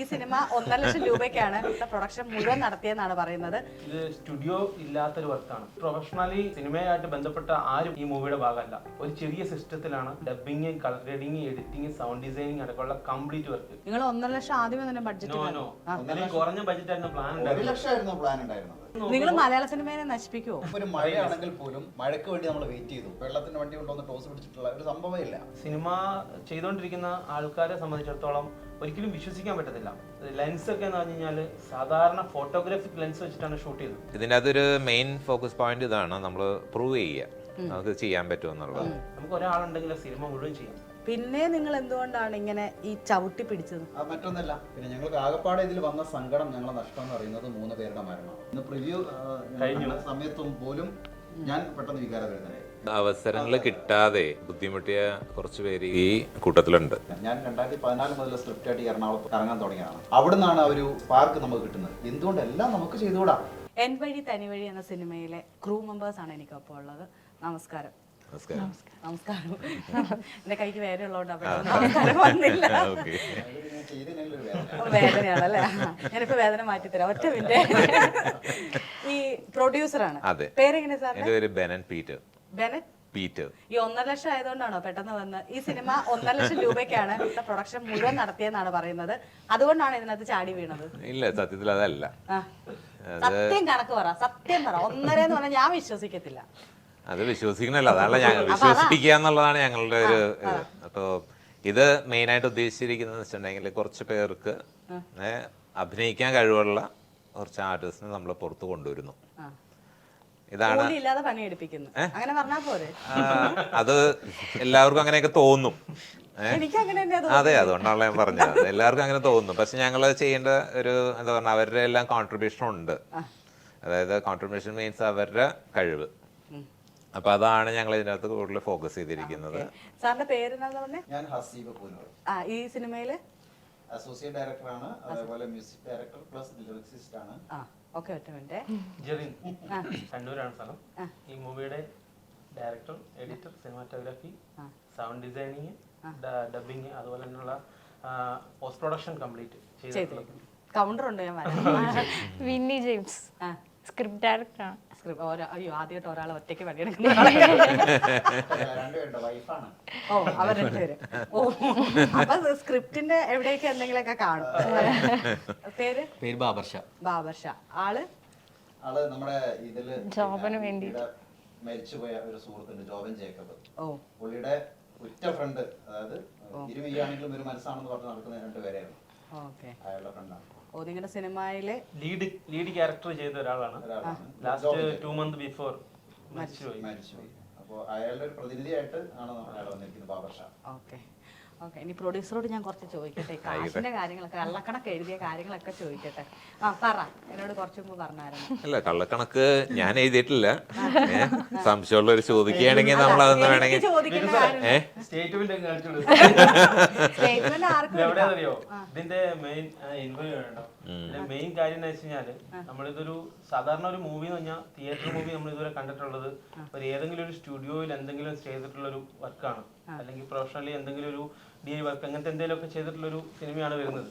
ഈ സിനിമ 1.5 ലക്ഷം രൂപയ്ക്കാണ് പ്രൊഡക്ഷൻ മുഴുവൻ നടത്തിയെന്നാണ് പറയുന്നത്. ഇത് സ്റ്റുഡിയോ ഇല്ലാത്തൊരു വർക്കാണ്. പ്രൊഫഷണലി സിനിമയായിട്ട് ബന്ധപ്പെട്ട ആരും ഈ മൂവിയുടെ ഭാഗമല്ല. ഒരു ചെറിയ സിസ്റ്റത്തിലാണ് dubbing, colour grading, editing, sound designing അടക്കമുള്ള കംപ്ലീറ്റ് വർക്ക്. നിങ്ങൾ 1.5 ലക്ഷം ആദ്യമേ തന്നെ ബഡ്ജറ്റ് കുറഞ്ഞ ബഡ്ജറ്റ് ആയിരുന്നു പ്ലാൻ ഉണ്ടായിരുന്നത്. നിങ്ങൾ മലയാള സിനിമയെ നശിപ്പിക്കുമോ? ഒരു മഴയാണെങ്കിൽ പോലും മഴയ്ക്ക് വേണ്ടി നമ്മൾ വെയിറ്റ് ചെയ്തു. വെള്ളത്തിന് വണ്ടി കൊണ്ടുവന്ന് ടോസ് പിടിച്ചിട്ടുള്ള ഒരു സംഭവമില്ല. സിനിമ ചെയ്തുകൊണ്ടിരിക്കുന്ന ആൾക്കാരെ സംബന്ധിച്ചിടത്തോളം ഒരിക്കലും വിശ്വസിക്കാൻ പറ്റത്തില്ല. ലെൻസ് ഒക്കെ എന്ന് പറഞ്ഞു കഴിഞ്ഞാൽ സാധാരണ ഫോട്ടോഗ്രാഫിക് ലെൻസ് വെച്ചിട്ടാണ് ഷൂട്ട് ചെയ്തത്. ഇതിൻ്റെ അതൊരു മെയിൻ ഫോക്കസ് പോയിന്റ് ഇതാണ്, നമ്മൾ പ്രൂവ് ചെയ്യുക നമുക്ക് ചെയ്യാൻ പറ്റുമെന്നുള്ളത്. നമുക്ക് ഒരാളുണ്ടെങ്കിൽ സിനിമ മുഴുവൻ ചെയ്യാം. പിന്നെ നിങ്ങൾ എന്തുകൊണ്ടാണ് ഇങ്ങനെ ഈ ചവിട്ടി പിടിച്ചത്? മറ്റൊന്നല്ല, പിന്നെ ഞങ്ങൾക്ക് ആകപ്പാടെ ഇതിൽ വന്ന സങ്കടം, ഞങ്ങളെ നഷ്ടം എന്ന് പറയുന്നത് 3 പേരുടെ മരണം. ഇന്ന് പ്രിവ്യൂ കഴിഞ്ഞ സമയത്തും പോലും ഞാൻ പെട്ടെന്ന് വികാരഭരിതനായി. അവസരങ്ങൾ കിട്ടാതെ ബുദ്ധിമുട്ടിയ കുറച്ച് പേര് ഈ കൂട്ടത്തിലുണ്ട്. ഞാൻ 2014 മുതൽ സ്ക്രിപ്റ്റായിട്ട് എറണാകുളത്ത് ഇറങ്ങാൻ തുടങ്ങിയതാണ്. അവിടെ നിന്നാണ് ഒരു പാർക്ക് നമുക്ക് കിട്ടുന്നത്. എന്തുകൊണ്ട് എല്ലാം നമുക്ക് ചെയ്തുകൂടാ? എൻ വഴി തനി വഴി എന്ന സിനിമയിലെ ക്രൂ മെമ്പേഴ്സ് ആണ് എനിക്കൊപ്പം ഉള്ളത്. നമസ്കാരം. നമസ്കാരം. എന്റെ കൈക്ക് വേദന ഉള്ളതുകൊണ്ട് വന്നില്ല. വേദനയാണല്ലേ? ഞാനിപ്പോ വേദന മാറ്റിത്തരാം. ഒറ്റ മിനിറ്റ്. ഈ പ്രൊഡ്യൂസറാണ്, പേരെങ്ങനെ സാർ? എന്റെ പേര് ബെനൻ പീറ്റർ. ബെനൻ പീറ്റർ. ഈ 1.5 ലക്ഷം ആയതുകൊണ്ടാണോ പെട്ടെന്ന് വന്ന്? ഈ സിനിമ 1.5 ലക്ഷം രൂപയ്ക്കാണ് പ്രൊഡക്ഷൻ മുഴുവൻ നടത്തിയെന്നാണ് പറയുന്നത്. അതുകൊണ്ടാണ് ഇതിനകത്ത് ചാടി വീണത്? ഇല്ല, സത്യത്തിൽ അതല്ല. സത്യം കണക്ക് പറ, സത്യം പറ. 1.5 എന്ന് പറഞ്ഞാൽ ഞാൻ വിശ്വസിക്കത്തില്ല. അത് വിശ്വസിക്കണല്ലോ, അതല്ല ഞങ്ങൾ വിശ്വസിപ്പിക്കുക എന്നുള്ളതാണ് ഞങ്ങളുടെ ഒരു. അപ്പോൾ ഇത് മെയിനായിട്ട് ഉദ്ദേശിച്ചിരിക്കുന്നത് വെച്ചിട്ടുണ്ടെങ്കിൽ കുറച്ച് പേർക്ക് അഭിനയിക്കാൻ കഴിവുള്ള കുറച്ച് ആർട്ടിസ്റ്റിനെ നമ്മൾ പുറത്ത് കൊണ്ടുവരുന്നു. ഇതാണ് അങ്ങനെ പറഞ്ഞാൽ പോരെ? അത് എല്ലാവർക്കും അങ്ങനെയൊക്കെ തോന്നും. അതെ, അതുകൊണ്ടാണല്ലോ ഞാൻ പറഞ്ഞത്. എല്ലാവർക്കും അങ്ങനെ തോന്നും. പക്ഷെ ഞങ്ങൾ ചെയ്യേണ്ട ഒരു എന്താ പറഞ്ഞാൽ അവരുടെ എല്ലാം കോൺട്രിബ്യൂഷൻ ഉണ്ട്. അതായത് കോൺട്രിബ്യൂഷൻ മീൻസ് അവരുടെ കഴിവ്. അപ്പൊ അതാണ് ഞങ്ങൾ ഇതിനകത്ത് കൂടുതൽ ഫോക്കസ് ചെയ്തിരിക്കുന്നത്. സാറിന്റെ പേര്? ഞാൻ ഹസീബ് പൂനൂർ. ഈ സിനിമയിലെ അസോസിയേറ്റ് ഡയറക്ടറാണ്, അതേപോലെ മ്യൂസിക് ഡയറക്ടർ പ്ലസ് ലിറിക്സിസ്റ്റ് ആണ്. ഒറ്റ മിനിറ്റ്. ജെറിൻ, കണ്ണൂരാണ് സ്ഥലം. ഈ മൂവിയുടെ director, editor, cinematography, sound designing, dubbing, അതുപോലെ തന്നെയുള്ള പോസ്റ്റ് പ്രൊഡക്ഷൻ കംപ്ലീറ്റ് ചെയ്തിട്ടുള്ളത്. കൗണ്ടർ ഉണ്ട്. ഞാൻ വിന്നി ജെയിംസ്, സ്ക്രിപ്റ്റ് ഡയറക്ടറാണ്. അയ്യോ, ആദ്യമായിട്ട് ഒരാളെ ഒറ്റയ്ക്ക് പണിയെടുക്കുന്ന. അവർ 2 പേര്. അപ്പൊ സ്ക്രിപ്റ്റിന്റെ എവിടെയൊക്കെ എന്തെങ്കിലുമൊക്കെ കാണും. പേര് ബാബർഷ. ബാബർഷ. ആള് നമ്മുടെ ഇതില് ജോബിന് വേണ്ടി മരിച്ചുപോയ ഒരു സുഹൃത്തുണ്ട്, ജോബൻ ജേക്കബ്. പുള്ളിയുടെ ഉറ്റ ഫ്രണ്ട്, അതായത് ഇരുമയാണെങ്കിലും ഒരു മനസ്സാണെന്ന് പറഞ്ഞ് നടക്കുന്ന 2 പേരായിരുന്നു. അയാളുടെ ഫ്രണ്ടാണ്. നിങ്ങളുടെ സിനിമയിലെ ലീഡ് ക്യാരക്ടർ ചെയ്ത ഒരാളാണ്. ലാസ്റ്റ് 2 months ബിഫോർ മരിച്ചുപോയി. അപ്പോൾ അയാളുടെ ഒരു പ്രതിനിധിയായിട്ട് ആണ് അയാൾ വന്നിരിക്കുന്നത്, ബാബർഷ. ഇനി പ്രൊഡ്യൂസറോട് ഞാൻ കുറച്ച് ചോദിക്കട്ടെ. കാശിന്റെ കാര്യങ്ങളൊക്കെ, കള്ളക്കണക്ക് എഴുതിയ കാര്യങ്ങളൊക്കെ ചോദിക്കട്ടെ. പറ, എന്നോട് കുറച്ചും മുമ്പ് പറഞ്ഞായിരുന്നു. അല്ല, കള്ളക്കണക്ക് ഞാൻ എഴുതിയിട്ടില്ല. സംശയമുള്ള ഒരു ചോദിക്കുകയാണെങ്കിൽ നമ്മൾ അതൊന്നും വേണമെങ്കിൽ എവിടെയാണെന്നറിയോ ഇതിന്റെ മെയിൻ ഇന്റർവ്യൂ വേണ്ടോ? മെയിൻ കാര്യം എന്ന് വെച്ച് കഴിഞ്ഞാല്, നമ്മളിതൊരു സാധാരണ ഒരു മൂവി എന്ന് പറഞ്ഞാൽ തിയേറ്റർ മൂവി നമ്മൾ ഇതുവരെ കണ്ടിട്ടുള്ളത് ഒരു ഏതെങ്കിലും ഒരു സ്റ്റുഡിയോയിൽ എന്തെങ്കിലും ചെയ്തിട്ടുള്ള ഒരു വർക്കാണ്, അല്ലെങ്കിൽ പ്രൊഫഷണലി എന്തെങ്കിലും ഒരു DIY വർക്ക്, അങ്ങനത്തെ എന്തെങ്കിലുമൊക്കെ ചെയ്തിട്ടുള്ള ഒരു സിനിമയാണ് വരുന്നത്.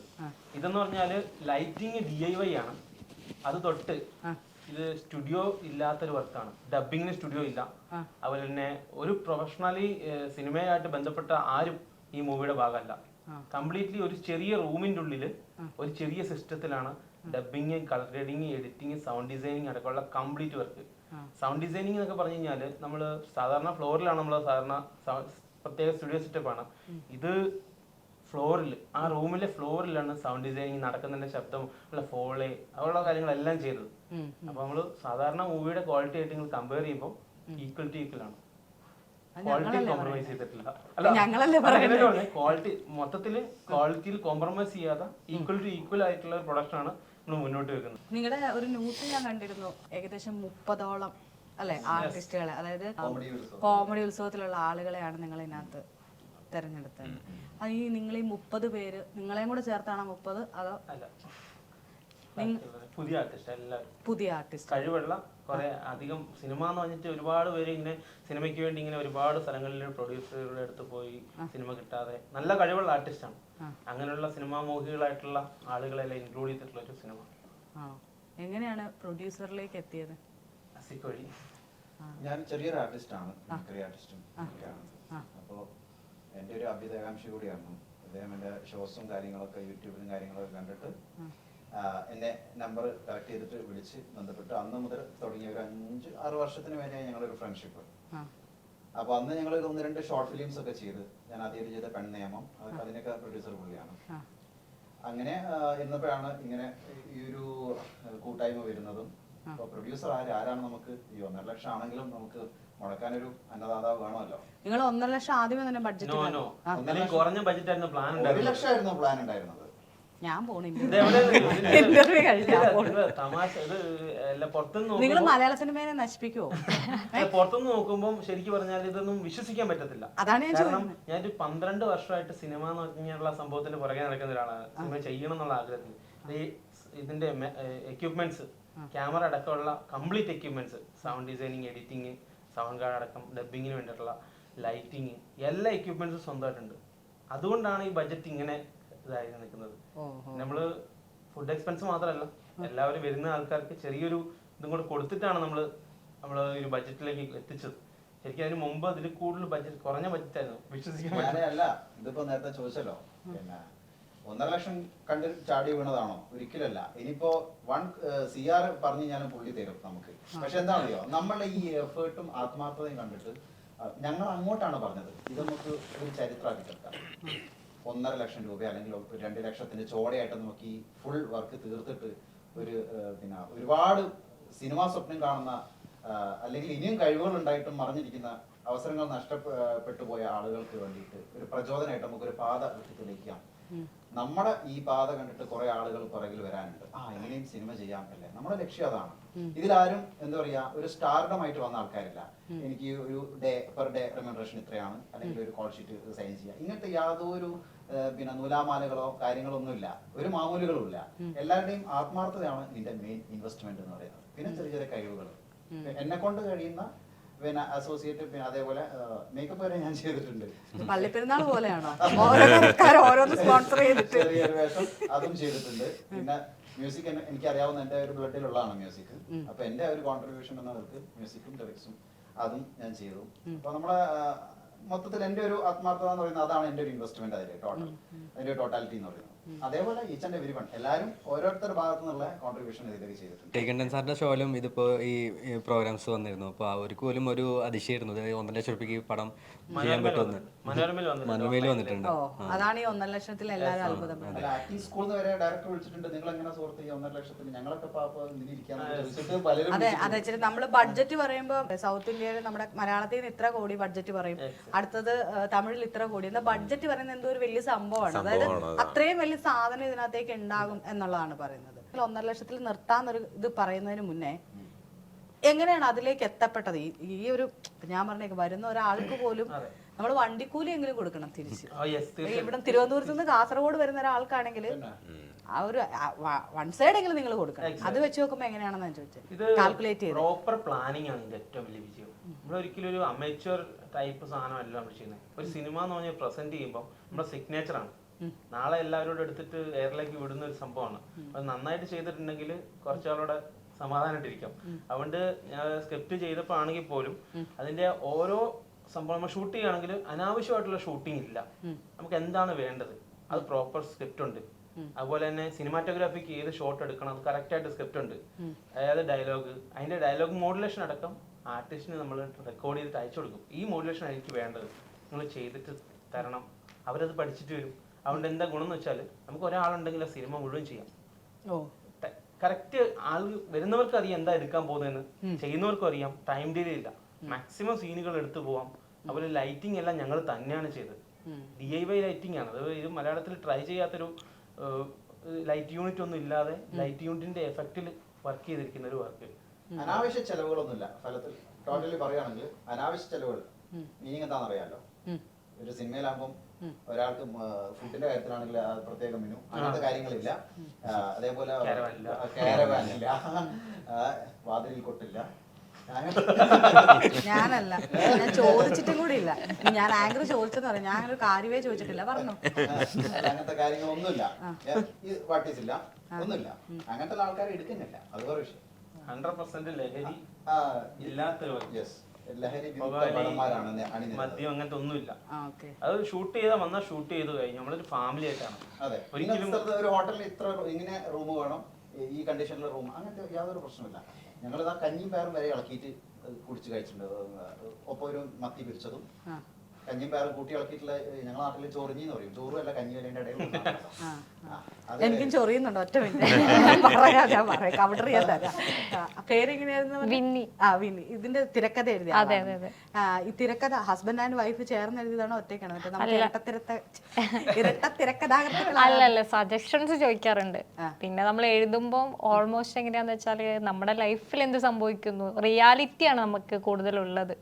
ഇതെന്ന് പറഞ്ഞാല് ലൈറ്റിങ് DIY ആണ്. അത് തൊട്ട് ഇത് സ്റ്റുഡിയോ ഇല്ലാത്തൊരു വർക്കാണ്. ഡബിങ്ങിന് സ്റ്റുഡിയോ ഇല്ല. അതുപോലെ തന്നെ ഒരു പ്രൊഫഷണലി സിനിമയായിട്ട് ബന്ധപ്പെട്ട ആരും ഈ മൂവിയുടെ ഭാഗമല്ല. കംപ്ലീറ്റ്ലി ഒരു ചെറിയ റൂമിന്റെ ഉള്ളിൽ ഒരു ചെറിയ സിസ്റ്റത്തിലാണ് dubbing, colour grading, editing, sound designing അടക്കമുള്ള കംപ്ലീറ്റ് വർക്ക്. സൗണ്ട് ഡിസൈനിങ് എന്നൊക്കെ പറഞ്ഞു കഴിഞ്ഞാൽ നമ്മൾ സാധാരണ ഫ്ലോറിലാണ്, നമ്മൾ സാധാരണ പ്രത്യേക സ്റ്റുഡിയോ സെറ്റപ്പാണ്. ഇത് ഫ്ലോറിൽ, ആ റൂമിലെ ഫ്ലോറിലാണ് സൗണ്ട് ഡിസൈനിങ് നടക്കുന്നതിന്റെ ശബ്ദം, ഫോള്, അതുള്ള കാര്യങ്ങളെല്ലാം ചെയ്തത്. അപ്പൊ നമ്മള് സാധാരണ മൂവിയുടെ ക്വാളിറ്റി ആയിട്ട് നിങ്ങൾ കമ്പയർ ചെയ്യുമ്പോൾ ഈക്വൽ ടു ഈക്വൽ ആണ്. ക്വാളിറ്റി കോംപ്രമൈസ് ചെയ്തിട്ടില്ല. അല്ല, ക്വാളിറ്റി മൊത്തത്തില് ക്വാളിറ്റിയിൽ കോംപ്രമൈസ് ചെയ്യാതെ ഈക്വൽ ടു ഈക്വൽ ആയിട്ടുള്ള ഒരു പ്രൊഡക്ഷൻ ആണ് നമ്മൾ മുന്നോട്ട് വെക്കുന്നത്. നിങ്ങളുടെ ഒരു ന്യൂസ് ഞാൻ കണ്ടിരുന്നു, ഏകദേശം 30ഓളം അല്ലെ ആർട്ടിസ്റ്റുകളെ, അതായത് കോമഡി ഉത്സവത്തിലുള്ള ആളുകളെയാണ് നിങ്ങൾ ഇതിനകത്ത് തെരഞ്ഞെടുത്തത്. അത് ഈ നിങ്ങൾ ഈ 30 പേര് നിങ്ങളെയും കൂടെ ചേർത്താണ് 30? അതോ പുതിയ ആർട്ടിസ്റ്റ് എല്ലാവരും പുതിയ ആർട്ടിസ്റ്റ് കഴിവുള്ള കുറെ അധികം സിനിമ എന്ന് പറഞ്ഞിട്ട് ഒരുപാട് പേര് ഇങ്ങനെ സിനിമയ്ക്ക് വേണ്ടി ഇങ്ങനെ ഒരുപാട് സ്ഥലങ്ങളിൽ പ്രൊഡ്യൂസറുടെ അടുത്ത് പോയി സിനിമ കിട്ടാതെ നല്ല കഴിവുള്ള ആർട്ടിസ്റ്റാണ്. അങ്ങനെയുള്ള സിനിമാ മോഹികളായിട്ടുള്ള ആളുകളെല്ലാം ഇൻക്ലൂഡ് ചെയ്തിട്ടുള്ള ഒരു സിനിമ. എങ്ങനെയാണ് പ്രൊഡ്യൂസറിലേക്ക് എത്തിയത്? അസിക് വഴി. ഞാൻ ചെറിയൊരു ആർട്ടിസ്റ്റാണ്, മിമിക്രി ആർട്ടിസ്റ്റും ഒക്കെയാണ്. അപ്പോൾ എൻ്റെ ഒരു അഭ്യുദയകാംക്ഷ കൂടിയാണ്. അദ്ദേഹം എൻ്റെ ഷോസും കാര്യങ്ങളൊക്കെ യൂട്യൂബിലും കാര്യങ്ങളൊക്കെ കണ്ടിട്ട് എന്നെ നമ്പർ കളക്ട് ചെയ്തിട്ട് വിളിച്ച് ബന്ധപ്പെട്ട് അന്ന് മുതൽ തുടങ്ങിയ ഒരു 5-6 വർഷത്തിന് മേലെയായി ഞങ്ങളൊരു ഫ്രണ്ട്ഷിപ്പ്. അപ്പോൾ അന്ന് ഞങ്ങൾ 1-2 ഷോർട്ട് ഫിലിംസ് ഒക്കെ ചെയ്ത്, ഞാൻ ആദ്യമായിട്ട് ചെയ്ത പെൺനിയമം, അതിനൊക്കെ പ്രൊഡ്യൂസർ പുള്ളിയാണ്. അങ്ങനെ ഇരുന്നപ്പോഴാണ് ഇങ്ങനെ ഈ ഒരു കൂട്ടായ്മ വരുന്നതും. അപ്പോൾ പ്രൊഡ്യൂസർ ആരാണ് നമുക്ക് ഈ 1.5 ലക്ഷം ആണെങ്കിലും നമുക്ക് മുടക്കാനൊരു അന്നദാതാവ് വേണമല്ലോ. നിങ്ങൾ 1.5 ലക്ഷം ആദ്യമേ തന്നെ ബഡ്ജറ്റ് കുറഞ്ഞ ബഡ്ജറ്റ് ആയിരുന്നു പ്ലാൻ 1 ലക്ഷമായിരുന്നു പ്ലാൻ ഉണ്ടായിരുന്നത്. ഞാൻ പോണില്ല. തമാശ ഇത് നിങ്ങൾ മലയാള സിനിമയെ നശിപ്പിക്കുവോ? പുറത്തുനിന്ന് നോക്കുമ്പോൾ ശരിക്കും പറഞ്ഞാൽ ഇതൊന്നും വിശ്വസിക്കാൻ പറ്റത്തില്ല. അതാണ് കാരണം ഞാനൊരു 12 വർഷമായിട്ട് സിനിമ എന്ന് പറഞ്ഞുള്ള സംഭവത്തിന്റെ പുറകെ നടക്കുന്ന ഒരാളാണ്. സിനിമ ചെയ്യണം എന്നുള്ള ആഗ്രഹത്തിൽ ഇതിന്റെ എക്യുപ്മെന്റ്സ്, ക്യാമറ അടക്കമുള്ള complete equipments, sound designing, editing, sound card അടക്കം, ഡബിങ്ങിന് വേണ്ടിയിട്ടുള്ള ലൈറ്റിങ്, എല്ലാ എക്യുപ്മെന്റ്സും സ്വന്തമായിട്ടുണ്ട്. അതുകൊണ്ടാണ് ഈ ബഡ്ജറ്റ് ഇങ്ങനെ ഇതായി നിൽക്കുന്നത്. നമ്മള് ഫുഡ് എക്സ്പെൻസ് മാത്രമല്ല, എല്ലാവരും വരുന്ന ആൾക്കാർക്ക് ചെറിയൊരു ഇതും കൂടെ കൊടുത്തിട്ടാണ് നമ്മള് ഒരു ബഡ്ജറ്റിലേക്ക് എത്തിച്ചത്. ശരിക്കും അതിന് മുമ്പ് അതിൽ കൂടുതൽ ബഡ്ജറ്റ്, കുറഞ്ഞ ബഡ്ജറ്റ് ആയിരുന്നു. വിശ്വസിക്കാൻ അല്ല, ഇതിപ്പോ നേരത്തെ ചോദിച്ചല്ലോ, പിന്നെ 1.5 ലക്ഷം കണ്ട് ചാടി വീണതാണോ? ഒരിക്കലല്ല. ഇനിയിപ്പോ 1 CR പറഞ്ഞു ഞാൻ പുള്ളി തരും നമുക്ക്. പക്ഷെ എന്താണെന്നറിയോ, നമ്മളുടെ ഈ എഫേർട്ടും ആത്മാർത്ഥതയും കണ്ടിട്ട് ഞങ്ങൾ അങ്ങോട്ടാണ് പറഞ്ഞത്, ഇത് നമുക്ക് ഒരു ചരിത്രമാക്കി തീർക്കാം. 1.5 ലക്ഷം രൂപ അല്ലെങ്കിൽ 2 ലക്ഷത്തിന്റെ ചോടയായിട്ട് നോക്കി ഫുൾ വർക്ക് തീർത്തിട്ട് ഒരു പിന്നെ ഒരുപാട് സിനിമാ സ്വപ്നം കാണുന്ന അല്ലെങ്കിൽ ഇനിയും കഴിവുകൾ ഉണ്ടായിട്ടും മറിഞ്ഞിരിക്കുന്ന അവസരങ്ങൾ നഷ്ടപ്പെട്ടു പോയ ആളുകൾക്ക് വേണ്ടിയിട്ട് ഒരു പ്രചോദനമായിട്ട് നമുക്കൊരു പാത തെളിയിക്കാം. നമ്മുടെ ഈ പാത കണ്ടിട്ട് കുറെ ആളുകൾ പുറകിൽ വരാനുണ്ട്. എങ്ങനെയും സിനിമ ചെയ്യാൻ അല്ലേ, നമ്മുടെ ലക്ഷ്യം അതാണ്. ഇതിലാരും എന്താ പറയാ, ഒരു സ്റ്റാർഡമായിട്ട് വന്ന ആൾക്കാരില്ല. എനിക്ക് ഒരു പെർ ഡേ റെമ്യൂണറേഷൻ ഇത്രയാണ്, അല്ലെങ്കിൽ ഒരു കോൾ ഷീറ്റ് സൈൻ ചെയ്യുക, ഇങ്ങനത്തെ യാതൊരു പിന്നെ നൂലാമാലകളോ കാര്യങ്ങളോ ഒന്നുമില്ല, ഒരു മാമൂലുകളും ഇല്ല. എല്ലാവരുടെയും ആത്മാർത്ഥതയാണ് ഇതിന്റെ മെയിൻ ഇൻവെസ്റ്റ്മെന്റ് എന്ന് പറയുന്നത്. പിന്നെ ചെറിയ ചെറിയ കഴിവുകൾ എന്നെ കൊണ്ട് കഴിയുന്ന പിന്നെ അസോസിയേറ്റ്, പിന്നെ അതേപോലെ മേക്കപ്പ് വരെ ഞാൻ ചെയ്തിട്ടുണ്ട്. പള്ളിപ്പെരുന്നാൾ പോലെയാണോ ഓരോന്ന് സ്പോൺസർ ചെയ്തിട്ട് ചെറിയൊരു വേഷം അതും ചെയ്തിട്ടുണ്ട്. പിന്നെ മ്യൂസിക് എനിക്ക് അറിയാവുന്ന എന്റെ ഒരു ബ്ലഡിലുള്ളതാണ് മ്യൂസിക്. അപ്പൊ എന്റെ ഒരു കോൺട്രിബ്യൂഷൻ എന്നവർക്ക് മ്യൂസിക്കും ലിറിക്സും അതും ഞാൻ ചെയ്തു. അപ്പൊ നമ്മളെ മൊത്തത്തിൽ എന്റെ ഒരു ആത്മാർത്ഥത എന്ന് പറയുന്നത് അതാണ് എന്റെ ഒരു ഇൻവെസ്റ്റ്മെന്റ്. അതിന്റെ ടോട്ടാലിറ്റി എന്ന് പറയുന്നത് അതേപോലെ ഈച്ച് ആൻഡ് എവരി വൺ എല്ലാവരും ഓരോരുത്തരുടെ ഭാഗത്തു നിന്നുള്ള കോൺട്രിബ്യൂഷൻ ഇതിലേക്ക് ചെയ്തിട്ടുണ്ട്. ടേക്കണ്ടൻ സാറിന്റെ ഷോയിലും ഇതിപ്പോ ഈ പ്രോഗ്രാംസ് വന്നിരുന്നു. അപ്പൊ അവർക്ക് പോലും ഒരു അതിശയായിരുന്നു 1.5 ലക്ഷം രൂപയ്ക്ക് പടം ചെയ്യാൻ പറ്റുമെന്ന്. മനോരമയിൽ വന്നിട്ടുണ്ട്. അതാണ് ഈ 1.5 ലക്ഷത്തിൽ എല്ലാവരും അത്ഭുതപ്പെട്ടത്. ആക്ടിംഗ് സ്കൂളിൽ നിന്ന് വരെ ഡയറക്ടർ വിളിച്ചിട്ടുണ്ട്, നിങ്ങൾ എങ്ങനെ സുഹൃത്ത് ഈ 1.5 ലക്ഷത്തിന് ഞങ്ങളൊക്കെ അതെ. നമ്മള് ബഡ്ജറ്റ് പറയുമ്പോ സൗത്ത് ഇന്ത്യയിൽ നമ്മുടെ മലയാളത്തിൽ നിന്ന് ഇത്ര കോടി ബഡ്ജറ്റ് പറയും, അടുത്തത് തമിഴിൽ ഇത്ര കോടി. എന്താ ബഡ്ജറ്റ് പറയുന്നത് എന്തോ ഒരു വലിയ സംഭവമാണ്. അതായത് അത്രയും വലിയ സാധനം ഇതിനകത്തേക്ക് ഉണ്ടാകും എന്നുള്ളതാണ് പറയുന്നത്. 1.5 ലക്ഷത്തിൽ നിർത്താന്നൊരു ഇത് പറയുന്നതിന് മുന്നേ എങ്ങനെയാണ് അതിലേക്ക് എത്തപ്പെട്ടത്? ഈ ഒരു ഞാൻ പറഞ്ഞേക്ക് വരുന്ന ഒരാൾക്ക് പോലും നമ്മൾ വണ്ടിക്കൂലി എങ്കിലും കൊടുക്കണം തിരിച്ച്. ഇവിടെ തിരുവനന്തപുരത്ത് നിന്ന് കാസർഗോഡ് വരുന്ന ഒരാൾക്കാണെങ്കിൽ ആ ഒരു 1 സൈഡ് എങ്കിലും നിങ്ങൾ കൊടുക്കണം. അത് വെച്ച് നോക്കുമ്പോ എങ്ങനെയാണെന്ന് ചോദിച്ചത് കാൽക്കുലേറ്റ് ചെയ്ത്. പ്രോപ്പർ പ്ലാനിങ് ആണ് ഇതിന്റെ ഏറ്റവും വലിയ വിജയം. നമ്മൾ ഒരിക്കലും ഒരു അമേച്വർ ടൈപ്പ് സാധനമല്ല നമ്മൾ ചെയ്യുന്നത്. ഒരു സിനിമ എന്ന് പറഞ്ഞാൽ പ്രസന്റ് ചെയ്യുമ്പോൾ നമ്മുടെ സിഗ്നേച്ചർ ആണ്. നാളെ എല്ലാവരോടും എടുത്തിട്ട് എയറിലേക്ക് വിടുന്ന ഒരു സംഭവമാണ്. അത് നന്നായിട്ട് ചെയ്തിട്ടുണ്ടെങ്കിൽ കുറച്ചാളോടെ സമാധാനമായിട്ടിരിക്കാം. അതുകൊണ്ട് ഞാൻ സ്ക്രിപ്റ്റ് ചെയ്തപ്പോൾ ആണെങ്കിൽ പോലും അതിന്റെ ഓരോ സംഭവം നമ്മൾ ഷൂട്ട് ചെയ്യുകയാണെങ്കിൽ അനാവശ്യമായിട്ടുള്ള ഷൂട്ടിംഗ് ഇല്ല. നമുക്ക് എന്താണ് വേണ്ടത് അത് പ്രോപ്പർ സ്ക്രിപ്റ്റ് ഉണ്ട്. അതുപോലെ തന്നെ സിനിമാറ്റോഗ്രാഫിക്ക് ഏത് ഷോട്ട് എടുക്കണം അത് കറക്റ്റ് ആയിട്ട് സ്ക്രിപ്റ്റ് ഉണ്ട്. അതായത് ഡയലോഗ്, അതിന്റെ ഡയലോഗ് മോഡുലേഷൻ അടക്കം ആർട്ടിസ്റ്റിന് നമ്മൾ റെക്കോർഡ് ചെയ്തിട്ട് അയച്ചു കൊടുക്കും. ഈ മോഡുലേഷൻ എനിക്ക് വേണ്ടത് നിങ്ങൾ ചെയ്തിട്ട് തരണം. അവരത് പഠിച്ചിട്ട് വരും. അതുകൊണ്ട് എന്താ ഗുണം എന്ന് വെച്ചാൽ നമുക്ക് ഒരാളുണ്ടെങ്കിൽ ആ സിനിമ മുഴുവൻ ചെയ്യാം. കറക്റ്റ് ആൾ വരുന്നവർക്ക് അറിയാം എന്താ എടുക്കാൻ പോകുന്നതെന്ന്, ചെയ്യുന്നവർക്കും അറിയാം. ടൈം ഡിലേ ഇല്ല, മാക്സിമം സീനുകൾ എടുത്തു പോവാം. അതുപോലെ ലൈറ്റിംഗ് എല്ലാം ഞങ്ങൾ തന്നെയാണ് ചെയ്തത്. DIY ലൈറ്റിംഗ് ആണ്. അത് ഇത് മലയാളത്തിൽ ട്രൈ ചെയ്യാത്തൊരു ലൈറ്റ് യൂണിറ്റ് ഒന്നും ഇല്ലാതെ ലൈറ്റ് യൂണിറ്റിന്റെ എഫക്റ്റിൽ വർക്ക് ചെയ്തിരിക്കുന്ന ഒരു വർക്ക്. അനാവശ്യ ചെലവുകളൊന്നുമില്ല ഫലത്തിൽ. ടോട്ടലി പറയുകയാണെങ്കിൽ അനാവശ്യ ചെലവുകൾ മീനിങ് എന്താണെന്ന് അറിയാമല്ലോ. ഒരു സിനിമയിലാകുമ്പോൾ ഒരാൾക്ക് ഫുഡിന്റെ കാര്യത്തിലാണെങ്കിൽ പ്രത്യേക മെനു, അങ്ങനത്തെ കാര്യങ്ങളില്ല. അതേപോലെ കാരവാനില്ല, വാതിലിൽ കൊട്ടില്ല. ഞാനല്ല, ഞാൻ ചോദിച്ചിട്ടും കൂടി ഇല്ല. ഞാൻ ആങ്കർ ചോദിച്ചെന്ന് പറയാം, ഞാൻ ഒരു കാര്യമേ ചോദിച്ചിട്ടില്ല. പറഞ്ഞു അങ്ങനത്തെ കാര്യങ്ങളൊന്നുമില്ല. വാട്ടീസില്ല, ഒന്നുമില്ല. അങ്ങനത്തെ ആൾക്കാരെ എടുക്കുന്നില്ല, അത് വേറെ വിഷയം. 100% ലഹരി ഇല്ലാത്തൊരു മദ്യം അങ്ങനത്തെ ഒന്നുമില്ല. അത് ഷൂട്ട് ചെയ്താൽ വന്നാൽ ഷൂട്ട് ചെയ്ത് കഴിഞ്ഞു. നമ്മളൊരു ഫാമിലി ആയിട്ടാണ്. ഒരിക്കലും ഒരു ഹോട്ടലിൽ ഇത്ര ഇങ്ങനെ റൂം വേണം, ഈ കണ്ടീഷനിലെ റൂം, അങ്ങനത്തെ യാതൊരു പ്രശ്നമില്ല. ഞങ്ങളിതാ കഞ്ഞിയും പയറും വരെ ഇളക്കിയിട്ട് കുടിച്ച് കഴിച്ചിട്ടുണ്ട്. ഒപ്പം ഒരു മത്തി പിരിച്ചതും കഞ്ഞിയും പയറും കൂട്ടി ഇളക്കിയിട്ടുള്ള ഞങ്ങളുടെ നാട്ടിൽ ചൊറിഞ്ഞി എന്ന് പറയും. ചോറും അല്ല കഞ്ഞി വരേണ്ട ഇടയിൽ. എനിക്കും ചൊറിയുന്നുണ്ട്. ഒറ്റ മിനിറ്റ് പറയാം, ഞാൻ പറയാം, കൗണ്ടർ ചെയ്യാൻ തരാം. പേരെങ്ങനെയായിരുന്നു? വിന്നി. വിന്നി. ഇതിന്റെ തിരക്കഥ എഴുതിയ ഈ തിരക്കഥ ഹസ്ബൻഡ് ആൻഡ് വൈഫ് ചേർന്ന് എഴുതിയതാണോ ഒറ്റയ്ക്കാണോ? നമുക്ക് ഇരട്ട തിരക്കഥാകൃത്തുകൾ അല്ലല്ല, സജഷൻസ് ചോദിക്കാറുണ്ട്. പിന്നെ നമ്മൾ എഴുതുമ്പോൾ ഓൾമോസ്റ്റ് എങ്ങനെയാന്ന് വെച്ചാല് നമ്മുടെ ലൈഫിൽ എന്ത് സംഭവിക്കുന്നു, റിയാലിറ്റിയാണ് നമുക്ക് കൂടുതലുള്ളത്.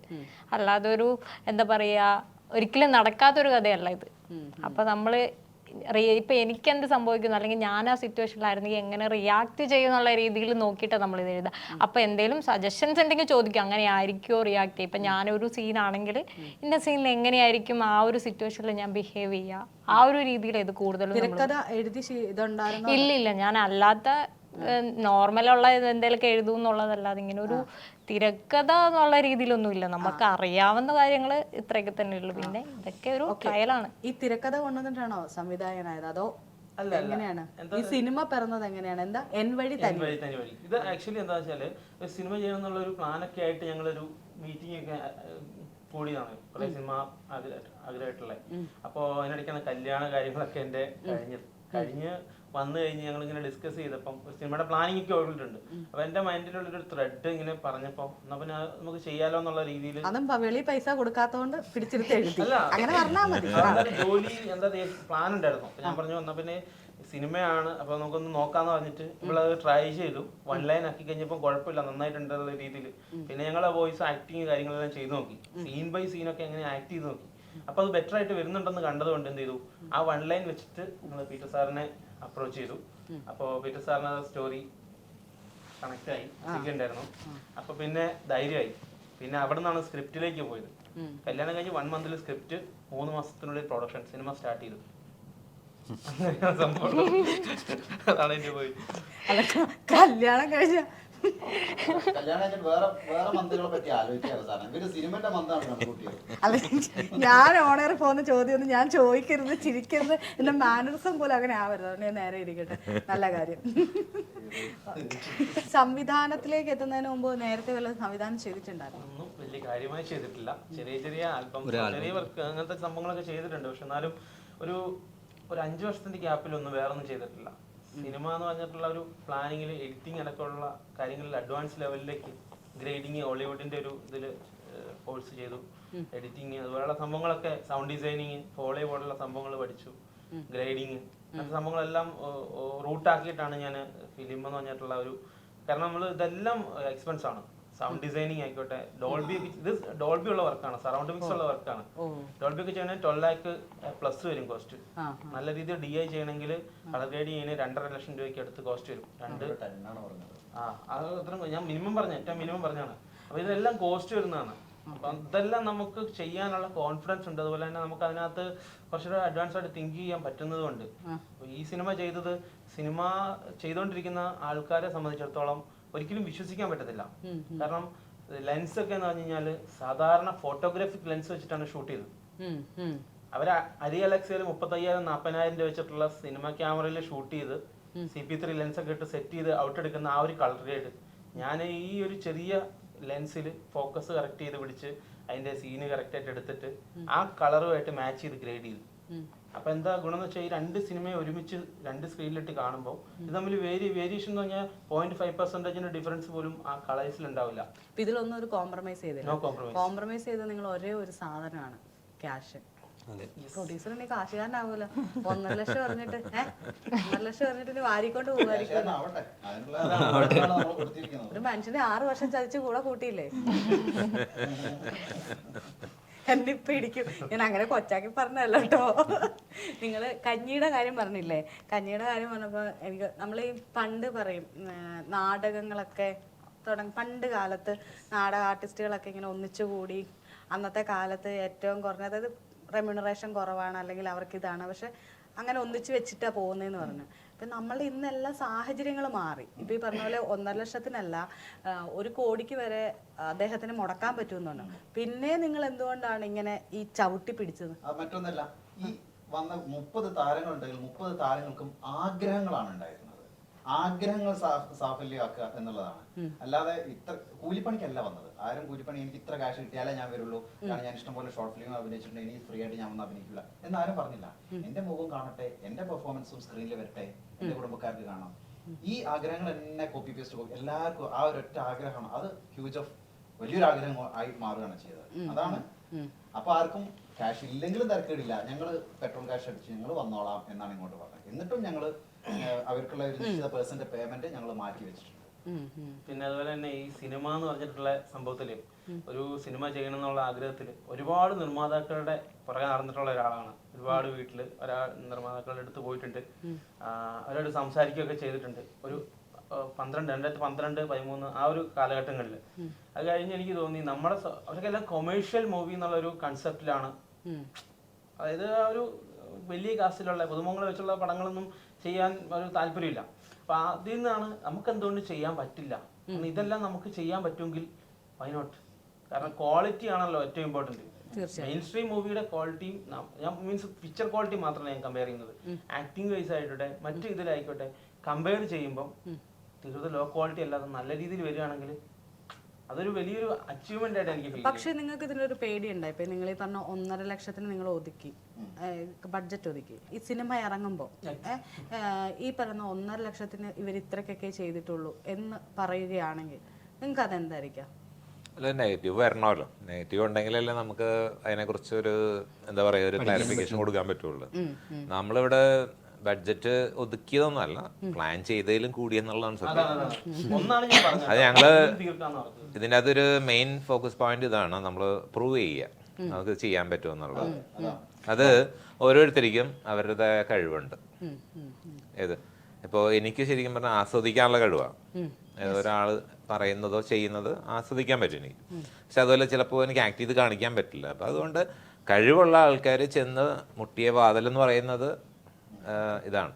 അല്ലാതെ ഒരു എന്താ പറയാ, ഒരിക്കലും നടക്കാത്തൊരു കഥയല്ല ഇത്. അപ്പൊ നമ്മള് ഇപ്പൊ എനിക്ക് എന്ത് സംഭവിക്കുന്നു, അല്ലെങ്കിൽ ഞാൻ ആ സിറ്റുവേഷനിലായിരുന്നെങ്കിൽ എങ്ങനെ റിയാക്ട് ചെയ്യുന്നുള്ള രീതിയിൽ നോക്കിയിട്ടാണ് നമ്മൾ ഇത് എഴുതുക. അപ്പൊ എന്തെങ്കിലും സജഷൻസ് ഉണ്ടെങ്കിൽ ചോദിക്കും, അങ്ങനെ ആയിരിക്കുമോ റിയാക്ട് ചെയ്യുക. ഇപ്പൊ ഞാനൊരു സീനാണെങ്കിൽ ഇന്ന സീനിൽ എങ്ങനെയായിരിക്കും ആ ഒരു സിറ്റുവേഷനിൽ ഞാൻ ബിഹേവ് ചെയ്യുക, ആ ഒരു രീതിയിൽ ഇത് കൂടുതലും. ഇല്ല, ഞാൻ അല്ലാത്ത നോർമലുള്ള എന്തെങ്കിലുമൊക്കെ എഴുതും എന്നുള്ളതല്ലാതെ ഇങ്ങനെ ഒരു തിരക്കഥ എന്നുള്ള രീതിയിലൊന്നും ഇല്ല. നമുക്ക് അറിയാവുന്ന കാര്യങ്ങൾ ഇത്രയൊക്കെ തന്നെ ഉള്ളു. പിന്നെ ഇതൊക്കെ ഒരു ട്രയലാണ്. ഈ തിരക്കഥ കൊണ്ടുവന്നിട്ടാണോ സംവിധായകനായത്, അതോ എങ്ങനെയാണ് ഈ സിനിമ പിറന്നത്? എങ്ങനെയാണ്? എന്താ എൻ വഴി തനി വഴി? ഇത് ആക്ച്വലി എന്താ വെച്ചാല് ഒരു സിനിമ ചെയ്യണം എന്നുള്ള ഒരു പ്ലാനൊക്കെ ആയിട്ട് ഞങ്ങളൊരു മീറ്റിംഗ് ഒക്കെ കൂടിയതാണ്. കുറെ സിനിമ ആഗ്രഹമായിട്ടുള്ള. അപ്പോ അതിനിടയ്ക്കാണ് കല്യാണ കാര്യങ്ങളൊക്കെ എന്റെ കഴിഞ്ഞ് വന്നു കഴിഞ്ഞ് ഞങ്ങൾ ഇങ്ങനെ ഡിസ്കസ് ചെയ്തപ്പം സിനിമയുടെ പ്ലാനിങ് ഒക്കെ ഓടിയിട്ടുണ്ട്. അപ്പൊ എന്റെ മൈൻഡിലുള്ളൊരു ത്രെഡ് ഇങ്ങനെ പറഞ്ഞപ്പോ എന്നാ പിന്നെ നമുക്ക് ചെയ്യാലോ എന്നുള്ള രീതിയിൽ. അതും വെളി പൈസ കൊടുക്കാത്തോണ്ട് പിടിച്ചെടുത്ത് എഴുതി, അങ്ങനെ പറഞ്ഞാൽ മതി. ജോലി എന്താ പ്ലാൻ ഉണ്ടായിരുന്നു. അപ്പൊ ഞാൻ പറഞ്ഞു എന്നാ പിന്നെ സിനിമയാണ്, അപ്പൊ നമുക്കൊന്ന് നോക്കാന്ന് പറഞ്ഞിട്ട് നമ്മളത് ട്രൈ ചെയ്തു. 1 ലൈൻ ആക്കി കഴിഞ്ഞപ്പോൾ കുഴപ്പമില്ല, നന്നായിട്ടുള്ള രീതിയിൽ. പിന്നെ ഞങ്ങളെ വോയിസ് ആക്ടിങ് കാര്യങ്ങളെല്ലാം ചെയ്ത് നോക്കി, സീൻ ബൈ സീനൊക്കെ എങ്ങനെ ആക്ട് ചെയ്ത് നോക്കി. അപ്പൊ അത് ബെറ്റർ ആയിട്ട് വരുന്നുണ്ടെന്ന് കണ്ടതുകൊണ്ട് എന്ത് ചെയ്തു, ആ 1 ലൈൻ വെച്ചിട്ട് നമ്മൾ പീറ്റർ സാറിനെ അപ്രോച്ച് ചെയ്തു. അപ്പൊ പീറ്റർ സാറിന് സ്റ്റോറി കണക്ട് ആയി, ഉണ്ടായിരുന്നു. അപ്പൊ പിന്നെ ധൈര്യമായി. പിന്നെ അവിടെ നിന്നാണ് സ്ക്രിപ്റ്റിലേക്ക് പോയത്. കല്യാണം കഴിഞ്ഞ് 1 മന്തിൽ സ്ക്രിപ്റ്റ്, 3 മാസത്തിനുള്ളിൽ പ്രൊഡക്ഷൻ, സിനിമ സ്റ്റാർട്ട് ചെയ്തു. സംഭവം അതാണ് എന്റെ പോയി. കല്യാണം കഴിഞ്ഞ അല്ല, ഞാൻ ഓണേറി പോകുന്ന ചോദ്യം ഒന്നും ഞാൻ ചോദിക്കരുത്, ചിരിക്കരുത്, എന്റെ മാനറിസം പോലും അങ്ങനെ ആവരുത്. അതുകൊണ്ട് നേരെ ഇരിക്കട്ടെ. നല്ല കാര്യം. സംവിധാനത്തിലേക്ക് എത്തുന്നതിന് മുമ്പ് നേരത്തെ വല്ല സംവിധാനം ചെയ്തിട്ടുണ്ടായിരുന്നു? ഒന്നും വലിയ കാര്യമായി ചെയ്തിട്ടില്ല. ചെറിയ ആൽബം, ചെറിയ വർക്ക്, അങ്ങനത്തെ സംഭവങ്ങളൊക്കെ ചെയ്തിട്ടുണ്ട്. പക്ഷെ എന്നാലും ഒരു 5 വർഷത്തിന്റെ ഗ്യാപ്പിലൊന്നും വേറൊന്നും ചെയ്തിട്ടില്ല. സിനിമ എന്ന് പറഞ്ഞിട്ടുള്ള ഒരു പ്ലാനിങ്ങിൽ എഡിറ്റിംഗ് അടക്കമുള്ള കാര്യങ്ങളിൽ അഡ്വാൻസ് ലെവലിലേക്ക് ഗ്രേഡിങ്, ഹോളിവുഡിന്റെ ഒരു ഇതില് കോഴ്സ് ചെയ്തു. എഡിറ്റിംഗ് അതുപോലുള്ള സംഭവങ്ങളൊക്കെ, സൗണ്ട് ഡിസൈനിങ്, ഫോളോ പോലുള്ള സംഭവങ്ങൾ പഠിച്ചു. ഗ്രേഡിങ് അങ്ങനത്തെ സംഭവങ്ങളെല്ലാം റൂട്ടാക്കിയിട്ടാണ് ഞാൻ ഫിലിം എന്ന് പറഞ്ഞിട്ടുള്ള ഒരു, കാരണം നമ്മൾ ഇതെല്ലാം എക്സ്പെൻസ് ആണ്. സൗണ്ട് ഡിസൈനിങ് ആയിക്കോട്ടെ, ഡോൾബി, ഇത് ഡോൾബി ഉള്ള വർക്കാണ്, സറൗണ്ട് മിക്സ് ഉള്ള വർക്കാണ്. ഡോൾബി ഒക്കെ ചെയ്യണമെങ്കിൽ 12 lakh പ്ലസ് വരും കോസ്റ്റ്. നല്ല രീതിയിൽ DI ചെയ്യണമെങ്കിൽ കളർ ഗ്രേഡ് ചെയ്യുന്നതിന് 2.5 ലക്ഷം രൂപയ്ക്ക് അടുത്ത് കോസ്റ്റ് വരും. അത് അത്ര ഞാൻ മിനിമം പറഞ്ഞ, ഏറ്റവും മിനിമം പറഞ്ഞാണ്. അപ്പൊ ഇതെല്ലാം കോസ്റ്റ് വരുന്നതാണ്. അപ്പൊ ഇതെല്ലാം നമുക്ക് ചെയ്യാനുള്ള കോൺഫിഡൻസ് ഉണ്ട്. അതുപോലെ തന്നെ നമുക്ക് അതിനകത്ത് കുറച്ചുകൂടെ അഡ്വാൻസ് ആയിട്ട് തിങ്ക് ചെയ്യാൻ പറ്റുന്നത് കൊണ്ട് ഈ സിനിമ ചെയ്തുകൊണ്ടിരിക്കുന്ന ആൾക്കാരെ സംബന്ധിച്ചിടത്തോളം ഒരിക്കലും വിശ്വസിക്കാൻ പറ്റത്തില്ല. കാരണം ലെൻസ് ഒക്കെ എന്ന് പറഞ്ഞു കഴിഞ്ഞാല് സാധാരണ ഫോട്ടോഗ്രാഫിക് ലെൻസ് വെച്ചിട്ടാണ് ഷൂട്ട് ചെയ്തത്. അവര് അരിയലക്സയിൽ 35,000-40,000 രൂപ വെച്ചിട്ടുള്ള സിനിമ ക്യാമറയിൽ ഷൂട്ട് ചെയ്ത് CP3 ലെൻസ് ഒക്കെ ഇട്ട് സെറ്റ് ചെയ്ത് ഔട്ട് എടുക്കുന്ന ആ ഒരു കളർ ഗ്രേഡ് ഞാൻ ഈ ഒരു ചെറിയ ലെൻസിൽ ഫോക്കസ് കറക്റ്റ് ചെയ്ത് പിടിച്ച് അതിന്റെ സീന് കറക്റ്റ് ആയിട്ട് എടുത്തിട്ട് ആ കളറുമായിട്ട് മാച്ച് ചെയ്ത് ഗ്രേഡ് ചെയ്തു. അപ്പൊ എന്താ ഗുണം എന്ന് വെച്ചാൽ ഈ 2 സിനിമയെ ഒരുമിച്ച് 2 സ്ക്രീനിലിട്ട് കാണുമ്പോൾ ഇത് തമ്മിൽ വേരിയേഷൻ എന്ന് പറഞ്ഞാൽ 0.5% ഡിഫറൻസ് പോലും ആ കളേഴ്സിൽ ഉണ്ടാവില്ല. ഇതിലൊന്നും ഒരു കോംപ്രമൈസ് ചെയ്തില്ല. കോംപ്രമൈസ് ചെയ്ത് നിങ്ങൾ ഒരേ ഒരു സാധനമാണ്, ക്യാഷ്. പ്രൊഡ്യൂസറിന്റെ കാശുകാരനാവുമല്ലോ. 1.5 ലക്ഷം പറഞ്ഞിട്ട് 1.5 ലക്ഷം പറഞ്ഞിട്ട് വാരിക്കൊണ്ട് പോകുമായിരിക്കും. ഒരു മനുഷ്യനെ 6 വർഷം ചതിച്ച് കൂടെ കൂട്ടിയില്ലേ? എന്നെ ഇപ്പൊ ഇടിക്കും. ഞാൻ അങ്ങനെ കൊച്ചാക്കി പറഞ്ഞല്ല കേട്ടോ. നിങ്ങൾ കഞ്ഞിയുടെ കാര്യം പറഞ്ഞില്ലേ, കഞ്ഞിയുടെ കാര്യം പറഞ്ഞപ്പോൾ എനിക്ക് നമ്മൾ ഈ പണ്ട് പറയും നാടകങ്ങളൊക്കെ പണ്ട് കാലത്ത് നാടക ആർട്ടിസ്റ്റുകളൊക്കെ ഇങ്ങനെ ഒന്നിച്ചുകൂടി അന്നത്തെ കാലത്ത് ഏറ്റവും കുറഞ്ഞ, അതായത് റെമ്യൂണറേഷൻ കുറവാണ് അല്ലെങ്കിൽ അവർക്ക് ഇതാണ്, പക്ഷെ അങ്ങനെ ഒന്നിച്ച് വെച്ചിട്ടാണ് പോകുന്നതെന്ന് പറഞ്ഞു. ഇപ്പം നമ്മൾ ഇന്നെല്ലാം സാഹചര്യങ്ങൾ മാറി. ഇപ്പം ഈ പറഞ്ഞ പോലെ 1.5 ലക്ഷത്തിനല്ല 1 കോടിക്ക് വരെ അദ്ദേഹത്തിന് മുടക്കാൻ പറ്റുമെന്നാണ്. പിന്നെ നിങ്ങൾ എന്തുകൊണ്ടാണ് ഇങ്ങനെ ഈ ചവിട്ടി പിടിച്ചത്? മറ്റൊന്നല്ല, ഈ വന്ന 30 താരങ്ങളുണ്ടെങ്കിൽ 30 താരങ്ങൾക്കും ആഗ്രഹങ്ങളാണ് ഉണ്ടായിരുന്നത്. ആഗ്രഹങ്ങൾ സാഫല്യമാക്കുക എന്നുള്ളതാണ്. അല്ലാതെ ഇത്ര കൂലിപ്പണിക്കല്ല വന്നത്. ആരും കൂലിപ്പണി എനിക്ക് ഇത്ര ക്യാഷ് കിട്ടിയാലേ ഞാൻ വരുള്ളൂ, കാരണം ഞാൻ ഇഷ്ടംപോലെ ഷോർട്ട് ഫിലിം അഭിനയിച്ചിട്ടുണ്ട്, എനിക്ക് ഫ്രീ ആയിട്ട് ഞാൻ വന്ന് അഭിനയിക്കില്ല എന്നാരും പറഞ്ഞില്ല. എന്റെ മുഖം കാണട്ടെ, എന്റെ പെർഫോമൻസും സ്ക്രീനിൽ വരട്ടെ, എന്റെ കുടുംബക്കാർക്ക് കാണാം. ഈ ആഗ്രഹങ്ങൾ എന്നെ കോപ്പി പേസ്റ്റ് എല്ലാവർക്കും ആ ഒരൊറ്റ ആഗ്രഹമാണ്. അത് വലിയൊരു ആഗ്രഹം ആയി മാറുകയാണ് ചെയ്തത്. അതാണ്. അപ്പൊ ആർക്കും ക്യാഷ് ഇല്ലെങ്കിലും തിരക്കേടില്ല, ഞങ്ങള് പെട്രോൾ ക്യാഷ് അടിച്ച് ഞങ്ങൾ വന്നോളാം എന്നാണ് ഇങ്ങോട്ട് പറഞ്ഞത്. എന്നിട്ടും ഞങ്ങള് അവർക്കുള്ള ഒരു നിശ്ചിത പേഴ്സന്റെ പേയ്മെന്റ് ഞങ്ങൾ മാറ്റി വെച്ചിട്ടുണ്ട്. പിന്നെ അതുപോലെ തന്നെ ഈ സിനിമ എന്ന് പറഞ്ഞിട്ടുള്ള സംഭവത്തില് ഒരു സിനിമ ചെയ്യണം എന്നുള്ള ആഗ്രഹത്തിൽ ഒരുപാട് നിർമ്മാതാക്കളുടെ പുറകെ നടന്നിട്ടുള്ള ഒരാളാണ്. ഒരുപാട് വീട്ടില് നിർമ്മാതാക്കളുടെ അടുത്ത് പോയിട്ടുണ്ട്, അവരോട് സംസാരിക്കുകയൊക്കെ ചെയ്തിട്ടുണ്ട്. ഒരു 2012, 2013 ആ ഒരു കാലഘട്ടങ്ങളിൽ. അത് കഴിഞ്ഞ് എനിക്ക് തോന്നി അവർക്കെല്ലാം കൊമേഴ്ഷ്യൽ മൂവി എന്നുള്ള ഒരു കൺസെപ്റ്റിലാണ്, അതായത് ആ ഒരു വലിയ കാസ്റ്റിലുള്ള പുതുമുഖങ്ങളെ വെച്ചുള്ള പടങ്ങളൊന്നും ചെയ്യാൻ ഒരു താല്പര്യമില്ല. അപ്പൊ അതിൽ നിന്നാണ് നമുക്ക് എന്തുകൊണ്ട് ചെയ്യാൻ പറ്റില്ല, ഇതെല്ലാം നമുക്ക് ചെയ്യാൻ പറ്റുമെങ്കിൽ വൈ നോട്ട്. കാരണം ക്വാളിറ്റി ആണല്ലോ ഏറ്റവും ഇമ്പോർട്ടന്റ്. മെയിൻ സ്ട്രീം മൂവിയുടെ ക്വാളിറ്റിയും ഞാൻ മീൻസ് പിക്ചർ ക്വാളിറ്റി മാത്രമല്ല ഞാൻ കമ്പയർ ചെയ്യുന്നത്. ആക്ടിങ് വൈസ് ആയിക്കോട്ടെ മറ്റു ഇതിലായിക്കോട്ടെ കമ്പയർ ചെയ്യുമ്പോൾ തീർത്തും ലോ ക്വാളിറ്റി അല്ലാതെ നല്ല രീതിയിൽ വരികയാണെങ്കിൽ അതൊരു വലിയൊരു അച്ചീവ്മെന്റ് ആയിട്ട് എനിക്ക് ഫീൽ. പക്ഷെ നിങ്ങൾക്ക് ഇതിനൊരു പേടി ഉണ്ടായി. ഇപ്പൊ നിങ്ങൾ ഈ പറഞ്ഞ 1.5 ലക്ഷത്തിന് നിങ്ങൾ ഒതുക്കി, ബഡ്ജറ്റ് ഒതുക്കി. ഈ സിനിമ ഇറങ്ങുമ്പോൾ ഈ പറയുന്ന 1.5 ലക്ഷത്തിന് ഇവർ ഇത്രക്കൊക്കെ ചെയ്തിട്ടുള്ളൂ എന്ന് പറയുകയാണെങ്കിൽ നിങ്ങൾക്ക് അതെന്തായിരിക്കാം? അല്ല, നെഗറ്റീവ് വരണമല്ലോ. നെഗറ്റീവ് ഉണ്ടെങ്കിലല്ലേ നമുക്ക് അതിനെക്കുറിച്ച് ഒരു എന്താ പറയുക ഒരു ക്ലാരിഫിക്കേഷൻ കൊടുക്കാൻ പറ്റുള്ളൂ. നമ്മളിവിടെ ബഡ്ജറ്റ് ഒതുക്കിയതൊന്നുമല്ല, പ്ലാൻ ചെയ്തതിലും കൂടിയെന്നുള്ളതാണ് സത്യം. അത് ഞങ്ങള് ഇതിൻ്റെ അകത്തൊരു മെയിൻ ഫോക്കസ് പോയിന്റ് ഇതാണ്, നമ്മൾ പ്രൂവ് ചെയ്യുക നമുക്ക് ചെയ്യാൻ പറ്റുമെന്നുള്ളത്. അത് ഓരോരുത്തർക്കും അവരുടെ കഴിവുണ്ട്. ഏത് ഇപ്പോൾ എനിക്ക് ശരിക്കും പറഞ്ഞാൽ ആസ്വദിക്കാനുള്ള കഴിവാണ്. ഒരാൾ പറയുന്നതോ ചെയ്യുന്നത് ആസ്വദിക്കാൻ പറ്റും എനിക്ക്. പക്ഷെ അതുപോലെ ചിലപ്പോൾ എനിക്ക് ആക്ട് ചെയ്ത് കാണിക്കാൻ പറ്റില്ല. അപ്പം അതുകൊണ്ട് കഴിവുള്ള ആൾക്കാർ ചെന്ന് മുട്ടിയ വാതിലെന്ന് പറയുന്നത് ഇതാണ്.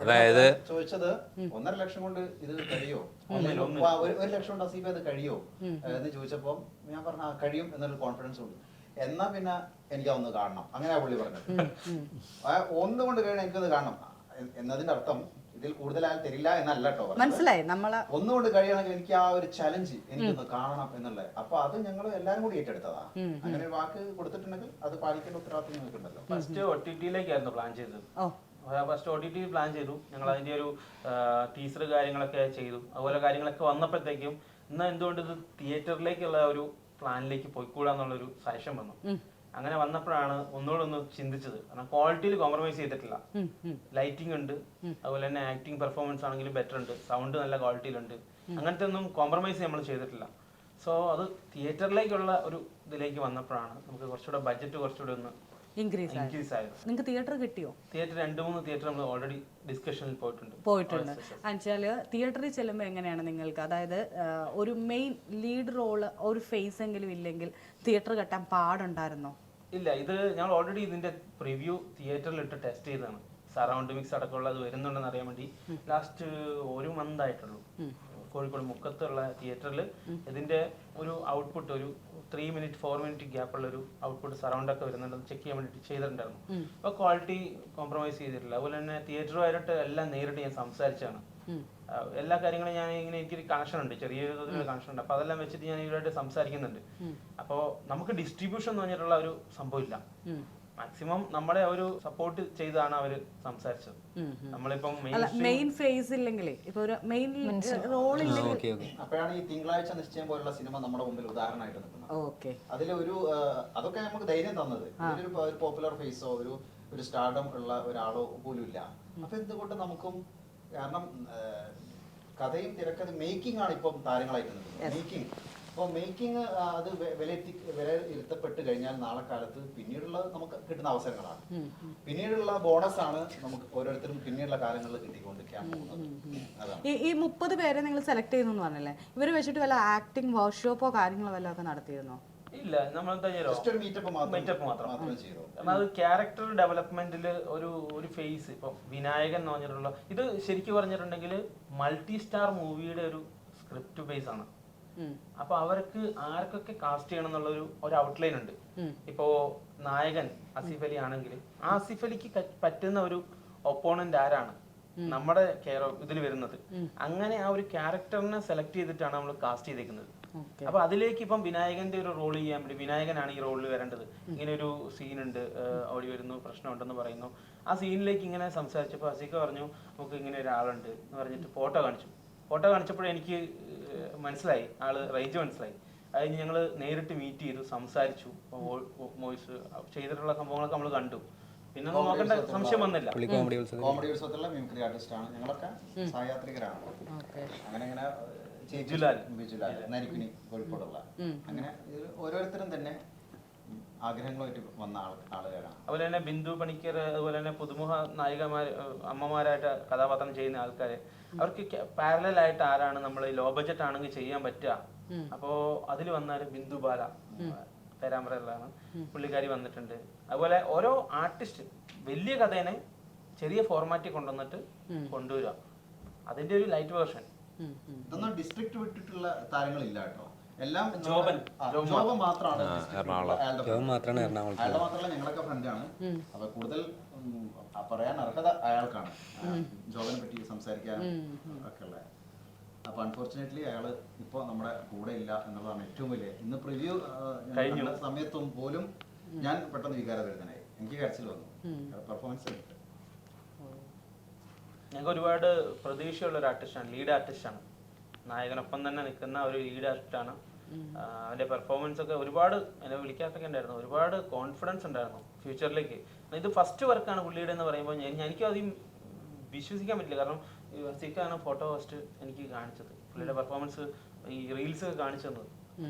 അതായത് ചോദിച്ചത് 1.5 ലക്ഷം കൊണ്ട് ഇത് കഴിയോ, 1 ലക്ഷം കൊണ്ട് അസീബ് അത് കഴിയോ എന്ന് ചോദിച്ചപ്പോ ഞാൻ പറഞ്ഞ കഴിയും എന്നൊരു കോൺഫിഡൻസ് ഉണ്ട്. എന്നാ പിന്നെ എനിക്ക് അതൊന്ന് കാണണം, അങ്ങനെയാ പുള്ളി പറഞ്ഞത്. ഒന്നുകൊണ്ട് കഴിയണം എനിക്കത് കാണണം എന്നതിന്റെ അർത്ഥം ഇതിൽ കൂടുതൽ ആൾ തരില്ല എന്നല്ല കേട്ടോ. മനസ്സിലായി. നമ്മളെ ഒന്നുകൊണ്ട് കഴിയണമെങ്കിൽ എനിക്ക് ആ ഒരു ചലഞ്ച് എനിക്കൊന്ന് കാണണം എന്നുള്ളത്. അപ്പൊ അത് ഞങ്ങൾ എല്ലാരും കൂടി ഏറ്റെടുത്തതാ. അങ്ങനെ ഒരു വാക്ക് കൊടുത്തിട്ടുണ്ടെങ്കിൽ അത് പാലിക്കേണ്ട ഉത്തരവാദിത്വം ഞങ്ങൾക്കുണ്ടല്ലോ. ഫസ്റ്റ് OTT-യിലേക്കായിരുന്നു പ്ലാൻ ചെയ്തത്. ഫസ്റ്റ് OTT പ്ലാൻ ചെയ്തു. ഞങ്ങൾ അതിന്റെ ഒരു ടീസർ കാര്യങ്ങളൊക്കെ ചെയ്തു. അതുപോലെ കാര്യങ്ങളൊക്കെ വന്നപ്പോഴത്തേക്കും എന്നാൽ എന്തുകൊണ്ട് ഇത് തിയേറ്ററിലേക്കുള്ള ഒരു പ്ലാനിലേക്ക് പോയിക്കൂടാന്നുള്ളൊരു സജഷൻ വന്നു. അങ്ങനെ വന്നപ്പോഴാണ് ഒന്നുകൂടെ ചിന്തിച്ചത്. കാരണം ക്വാളിറ്റിയിൽ കോംപ്രമൈസ് ചെയ്തിട്ടില്ല. ലൈറ്റിംഗ് ഉണ്ട്, അതുപോലെ തന്നെ ആക്ടിങ് പെർഫോമൻസ് ആണെങ്കിലും ബെറ്റർ ഉണ്ട്, സൗണ്ട് നല്ല ക്വാളിറ്റിയിലുണ്ട്. അങ്ങനത്തെ ഒന്നും കോംപ്രമൈസ് നമ്മൾ ചെയ്തിട്ടില്ല. സോ അത് തിയേറ്ററിലേക്കുള്ള ഒരു ഇതിലേക്ക് വന്നപ്പോഴാണ് നമുക്ക് കുറച്ചുകൂടെ ബഡ്ജറ്റ് കുറച്ചുകൂടെ ഒന്ന് ഇൻക്രീസ് ആയത്. നിങ്ങൾക്ക് തിയേറ്റർ കിട്ടിയോ? തിയേറ്റർ 2-3 തിയേറ്റർ നമ്മൾ ഓൾറെഡി ഡിസ്കഷനിൽ പോയിട്ടുണ്ട്. എന്നുവെച്ചാൽ തിയേറ്ററിൽ ചെല്ലുമ്പോൾ എങ്ങനെയാണ് നിങ്ങൾക്ക്, അതായത് ഒരു മെയിൻ ലീഡ് റോള് ഒരു ഫേസ് എങ്കിലും ഇല്ലെങ്കിൽ തിയേറ്റർ കെട്ടാൻ പാടുണ്ടായിരുന്നോ? ഇല്ല, ഇത് ഞങ്ങൾ ഓൾറെഡി ഇതിന്റെ പ്രിവ്യൂ തിയേറ്ററിൽ ഇട്ട് ടെസ്റ്റ് ചെയ്തതാണ്. സറൗണ്ട് മിക്സ് അടക്കമുള്ളത് വരുന്നുണ്ടെന്ന് അറിയാൻ വേണ്ടി ലാസ്റ്റ് 1 മന്ത് ആയിട്ടുള്ളൂ. കോഴിക്കോട് മുക്കത്തുള്ള തിയേറ്ററിൽ ഇതിന്റെ ഒരു ഔട്ട്പുട്ട് ഒരു 3 മിനിറ്റ് 4 മിനിറ്റ് ഗ്യാപ്പുള്ള ഒരു ഔട്ട്പുട്ട് സറൗണ്ട് ഒക്കെ വരുന്നുണ്ടെന്ന് ചെക്ക് ചെയ്യാൻ വേണ്ടിയിട്ട് ചെയ്തിട്ടുണ്ടായിരുന്നു. അപ്പൊ ക്വാളിറ്റി കോംപ്രമൈസ് ചെയ്തിട്ടില്ല. അതുപോലെ തന്നെ തിയേറ്ററുമായിട്ട് എല്ലാം നേരിട്ട് ഞാൻ സംസാരിച്ചാണ്. എല്ലാ കാര്യങ്ങളും ഞാൻ ഇങ്ങനെ എനിക്കൊരു കണക്ഷൻ ഉണ്ട്, ചെറിയൊരു കണക്ഷൻ ഉണ്ട്. അപ്പൊ അതെല്ലാം വെച്ചിട്ട് ഞാൻ ഇവരായിട്ട് സംസാരിക്കുന്നുണ്ട്. അപ്പോൾ നമുക്ക് ഡിസ്ട്രിബ്യൂഷൻ എന്ന് പറഞ്ഞിട്ടുള്ള ഒരു സംഭവമില്ല. മാക്സിമം നമ്മളെ ഒരു സപ്പോർട്ട് ചെയ്താണ് അവര് സംസാരിച്ചത്. നമ്മളിപ്പം മെയിൻ ഫേസ് ഇല്ലെങ്കിൽ ഇപ്പൊ ഒരു മെയിൻ റോൾ ഇല്ലെങ്കിൽ അപ്പോഴാണ് ഈ തിങ്കളാഴ്ച നിശ്ചയം പോലുള്ള സിനിമ നമ്മുടെ മുമ്പിൽ ഉദാഹരണമായിട്ട് നിൽക്കുന്നത്. അതിലൊരു അതൊക്കെ നമുക്ക് ധൈര്യം തന്നത്. ഇതിലൊരു പോപ്പുലർ ഫേസോ ഒരു സ്റ്റാർഡം ഉള്ള ഒരാളോ പോലും ഇല്ല. അപ്പൊ എന്തുകൊണ്ട് നമുക്കും, കാരണം കഥയും തിരക്കഥ മേക്കിംഗ് ആണ് ഇപ്പം താരങ്ങളായിട്ട് നിൽക്കുന്നത്. മേക്കിംഗ് അപ്പോൾ മേക്കിംഗ് അത് വിലയിരുത്തപ്പെട്ട് കഴിഞ്ഞാൽ നാളെ കാലത്ത് പിന്നീടുള്ളത് നമുക്ക് കിട്ടുന്ന അവസരങ്ങളാണ്. പിന്നീടുള്ള ബോണസ് ആണ് നമുക്ക് ഓരോരുത്തരും പിന്നീടുള്ള കാലങ്ങളിൽ കിട്ടിക്കൊണ്ടിരിക്കാൻ പോകുന്നത്. അതാണ് ഈ 30 പേരെ നിങ്ങൾ സെലക്ട് ചെയ്യുന്നു പറഞ്ഞല്ലേ, ഇവർ വെച്ചിട്ട് വല്ല ആക്ടിങ് വർക്ക്ഷോപ്പോ കാര്യങ്ങളോ വല്ലതും ഒക്കെ നടത്തിയിരുന്നോ? ഇല്ല, നമ്മൾ എന്താ ജസ്റ്റ് ഒരു മീറ്റപ്പ് മാത്രം ചെയ്തു. കാരണം അത് ക്യാരക്ടർ ഡെവലപ്മെന്റിൽ ഒരു ഫേസ്. ഇപ്പം വിനായകൻ എന്ന് പറഞ്ഞിട്ടുള്ള ഇത് ശരിക്കും പറഞ്ഞിട്ടുണ്ടെങ്കിൽ മൾട്ടി സ്റ്റാർ മൂവിയുടെ ഒരു സ്ക്രിപ്റ്റ് ബേസ് ആണ്. അപ്പൊ അവർക്ക് ആർക്കൊക്കെ കാസ്റ്റ് ചെയ്യണം എന്നുള്ള ഒരു ഔട്ട്ലൈൻ ഉണ്ട്. ഇപ്പോ നായകൻ ആസിഫ് അലി ആണെങ്കിൽ ആസിഫ് അലിക്ക് പറ്റുന്ന ഒരു ഒപ്പോണന്റ് ആരാണ് നമ്മുടെ ഇതിൽ വരുന്നത്, അങ്ങനെ ആ ഒരു ക്യാരക്ടറിനെ സെലക്ട് ചെയ്തിട്ടാണ് നമ്മൾ കാസ്റ്റ് ചെയ്തേക്കുന്നത്. അപ്പൊ അതിലേക്ക് ഇപ്പം വിനായകന്റെ ഒരു റോൾ ചെയ്യാൻ വേണ്ടി വിനായകനാണ് ഈ റോളിൽ വരേണ്ടത്. ഇങ്ങനെ ഒരു സീൻ ഉണ്ട്, ഓടി വരുന്നു, പ്രശ്നമുണ്ടെന്ന് പറയുന്നു. ആ സീനിലേക്ക് ഇങ്ങനെ സംസാരിച്ചപ്പോൾ അസീക്ക പറഞ്ഞു നമുക്ക് ഇങ്ങനെ ഒരാളുണ്ട് എന്ന് പറഞ്ഞിട്ട് ഫോട്ടോ കാണിച്ചപ്പോഴേ എനിക്ക് മനസ്സിലായി, ആള് റേഞ്ച് മനസ്സിലായി. അതിന് ഞങ്ങൾ നേരിട്ട് മീറ്റ് ചെയ്തു, സംസാരിച്ചു, വോയിസ് ചെയ്തിട്ടുള്ള സംഭവങ്ങളൊക്കെ നമ്മൾ കണ്ടു. പിന്നെ നോക്കേണ്ട സംശയം വന്നില്ല. കോമഡി ഉത്സവത്തിലുള്ള മിമിക്രി ആർട്ടിസ്റ്റ് ആണ്. ഞങ്ങളൊക്കെ സഹയാത്രികരാണ്. അങ്ങനെ ബിജുലാൽ നരിക്കുനി കോഴിക്കോടുള്ള, അങ്ങനെ ഓരോരുത്തരും തന്നെ ആഗ്രഹങ്ങളായിട്ട് വന്ന ആളുകളാണ്. അതുപോലെ തന്നെ ബിന്ദു പണിക്കർ, അതുപോലെ തന്നെ പുതുമുഖ നായികമാർ, അമ്മമാരായിട്ട് കഥാപാത്രം ചെയ്യുന്ന ആൾക്കാര്, അവർക്ക് പാരലൽ ആയിട്ട് ആരാണ് നമ്മൾ ലോ ബഡ്ജറ്റ് ആണെങ്കിൽ ചെയ്യാൻ പറ്റുക. അപ്പോ അതിൽ വന്നാല് ബിന്ദു ബാല പേരാമ്പ്രയിലാണ് പുള്ളിക്കാരി വന്നിട്ടുണ്ട്. അതുപോലെ ഓരോ ആർട്ടിസ്റ്റ് വലിയ കഥേനെ ചെറിയ ഫോർമാറ്റിൽ കൊണ്ടുവന്നിട്ട് കൊണ്ടുവരിക, അതിന്റെ ഒരു ലൈറ്റ് വേർഷൻ. ഇതൊന്നും ഡിസ്ട്രിക്ട് വിട്ടിട്ടുള്ള താരങ്ങളില്ല കേട്ടോ. എല്ലാം ജോബ് മാത്രമാണ് അയാളുടെ മാത്രമല്ല, ഞങ്ങളൊക്കെ ഫ്രണ്ടാണ്. അപ്പൊ കൂടുതൽ പറയാൻ അർഹത അയാൾക്കാണ്, ജോബിനെ പറ്റി സംസാരിക്കാനും ഒക്കെ ഉള്ള. അപ്പൊ അൺഫോർച്ചുനേറ്റ്ലി അയാള് ഇപ്പൊ നമ്മുടെ കൂടെ ഇല്ല എന്നുള്ളതാണ് ഏറ്റവും വലിയ. ഇന്ന് പ്രിവ്യൂ സമയത്തും പോലും ഞാൻ പെട്ടെന്ന് വികാരഭരിതനായി, എനിക്ക് കരച്ചിൽ വന്നു. പെർഫോമൻസ് കിട്ടും. ഞങ്ങൾക്ക് ഒരുപാട് പ്രതീക്ഷയുള്ള ഒരു ആർട്ടിസ്റ്റാണ്, ലീഡ് ആർട്ടിസ്റ്റാണ്. നായകനൊപ്പം തന്നെ നിൽക്കുന്ന ഒരു ലീഡ് ആർട്ടിസ്റ്റാണ്. അവൻ്റെ പെർഫോമൻസ് ഒക്കെ ഒരുപാട് എന്നെ വിളിക്കാത്തൊക്കെ ഉണ്ടായിരുന്നു. ഒരുപാട് കോൺഫിഡൻസ് ഉണ്ടായിരുന്നു ഫ്യൂച്ചറിലേക്ക്. ഇത് ഫസ്റ്റ് വർക്കാണ് പുള്ളിയുടെ എന്ന് പറയുമ്പോൾ എനിക്കും അധികം വിശ്വസിക്കാൻ പറ്റില്ല. കാരണം സിക്കാണ് ഫോട്ടോ ഫസ്റ്റ് എനിക്ക് കാണിച്ചത്, പുള്ളിയുടെ പെർഫോമൻസ് ഈ റീൽസ് ഒക്കെ കാണിച്ചു തന്നത്.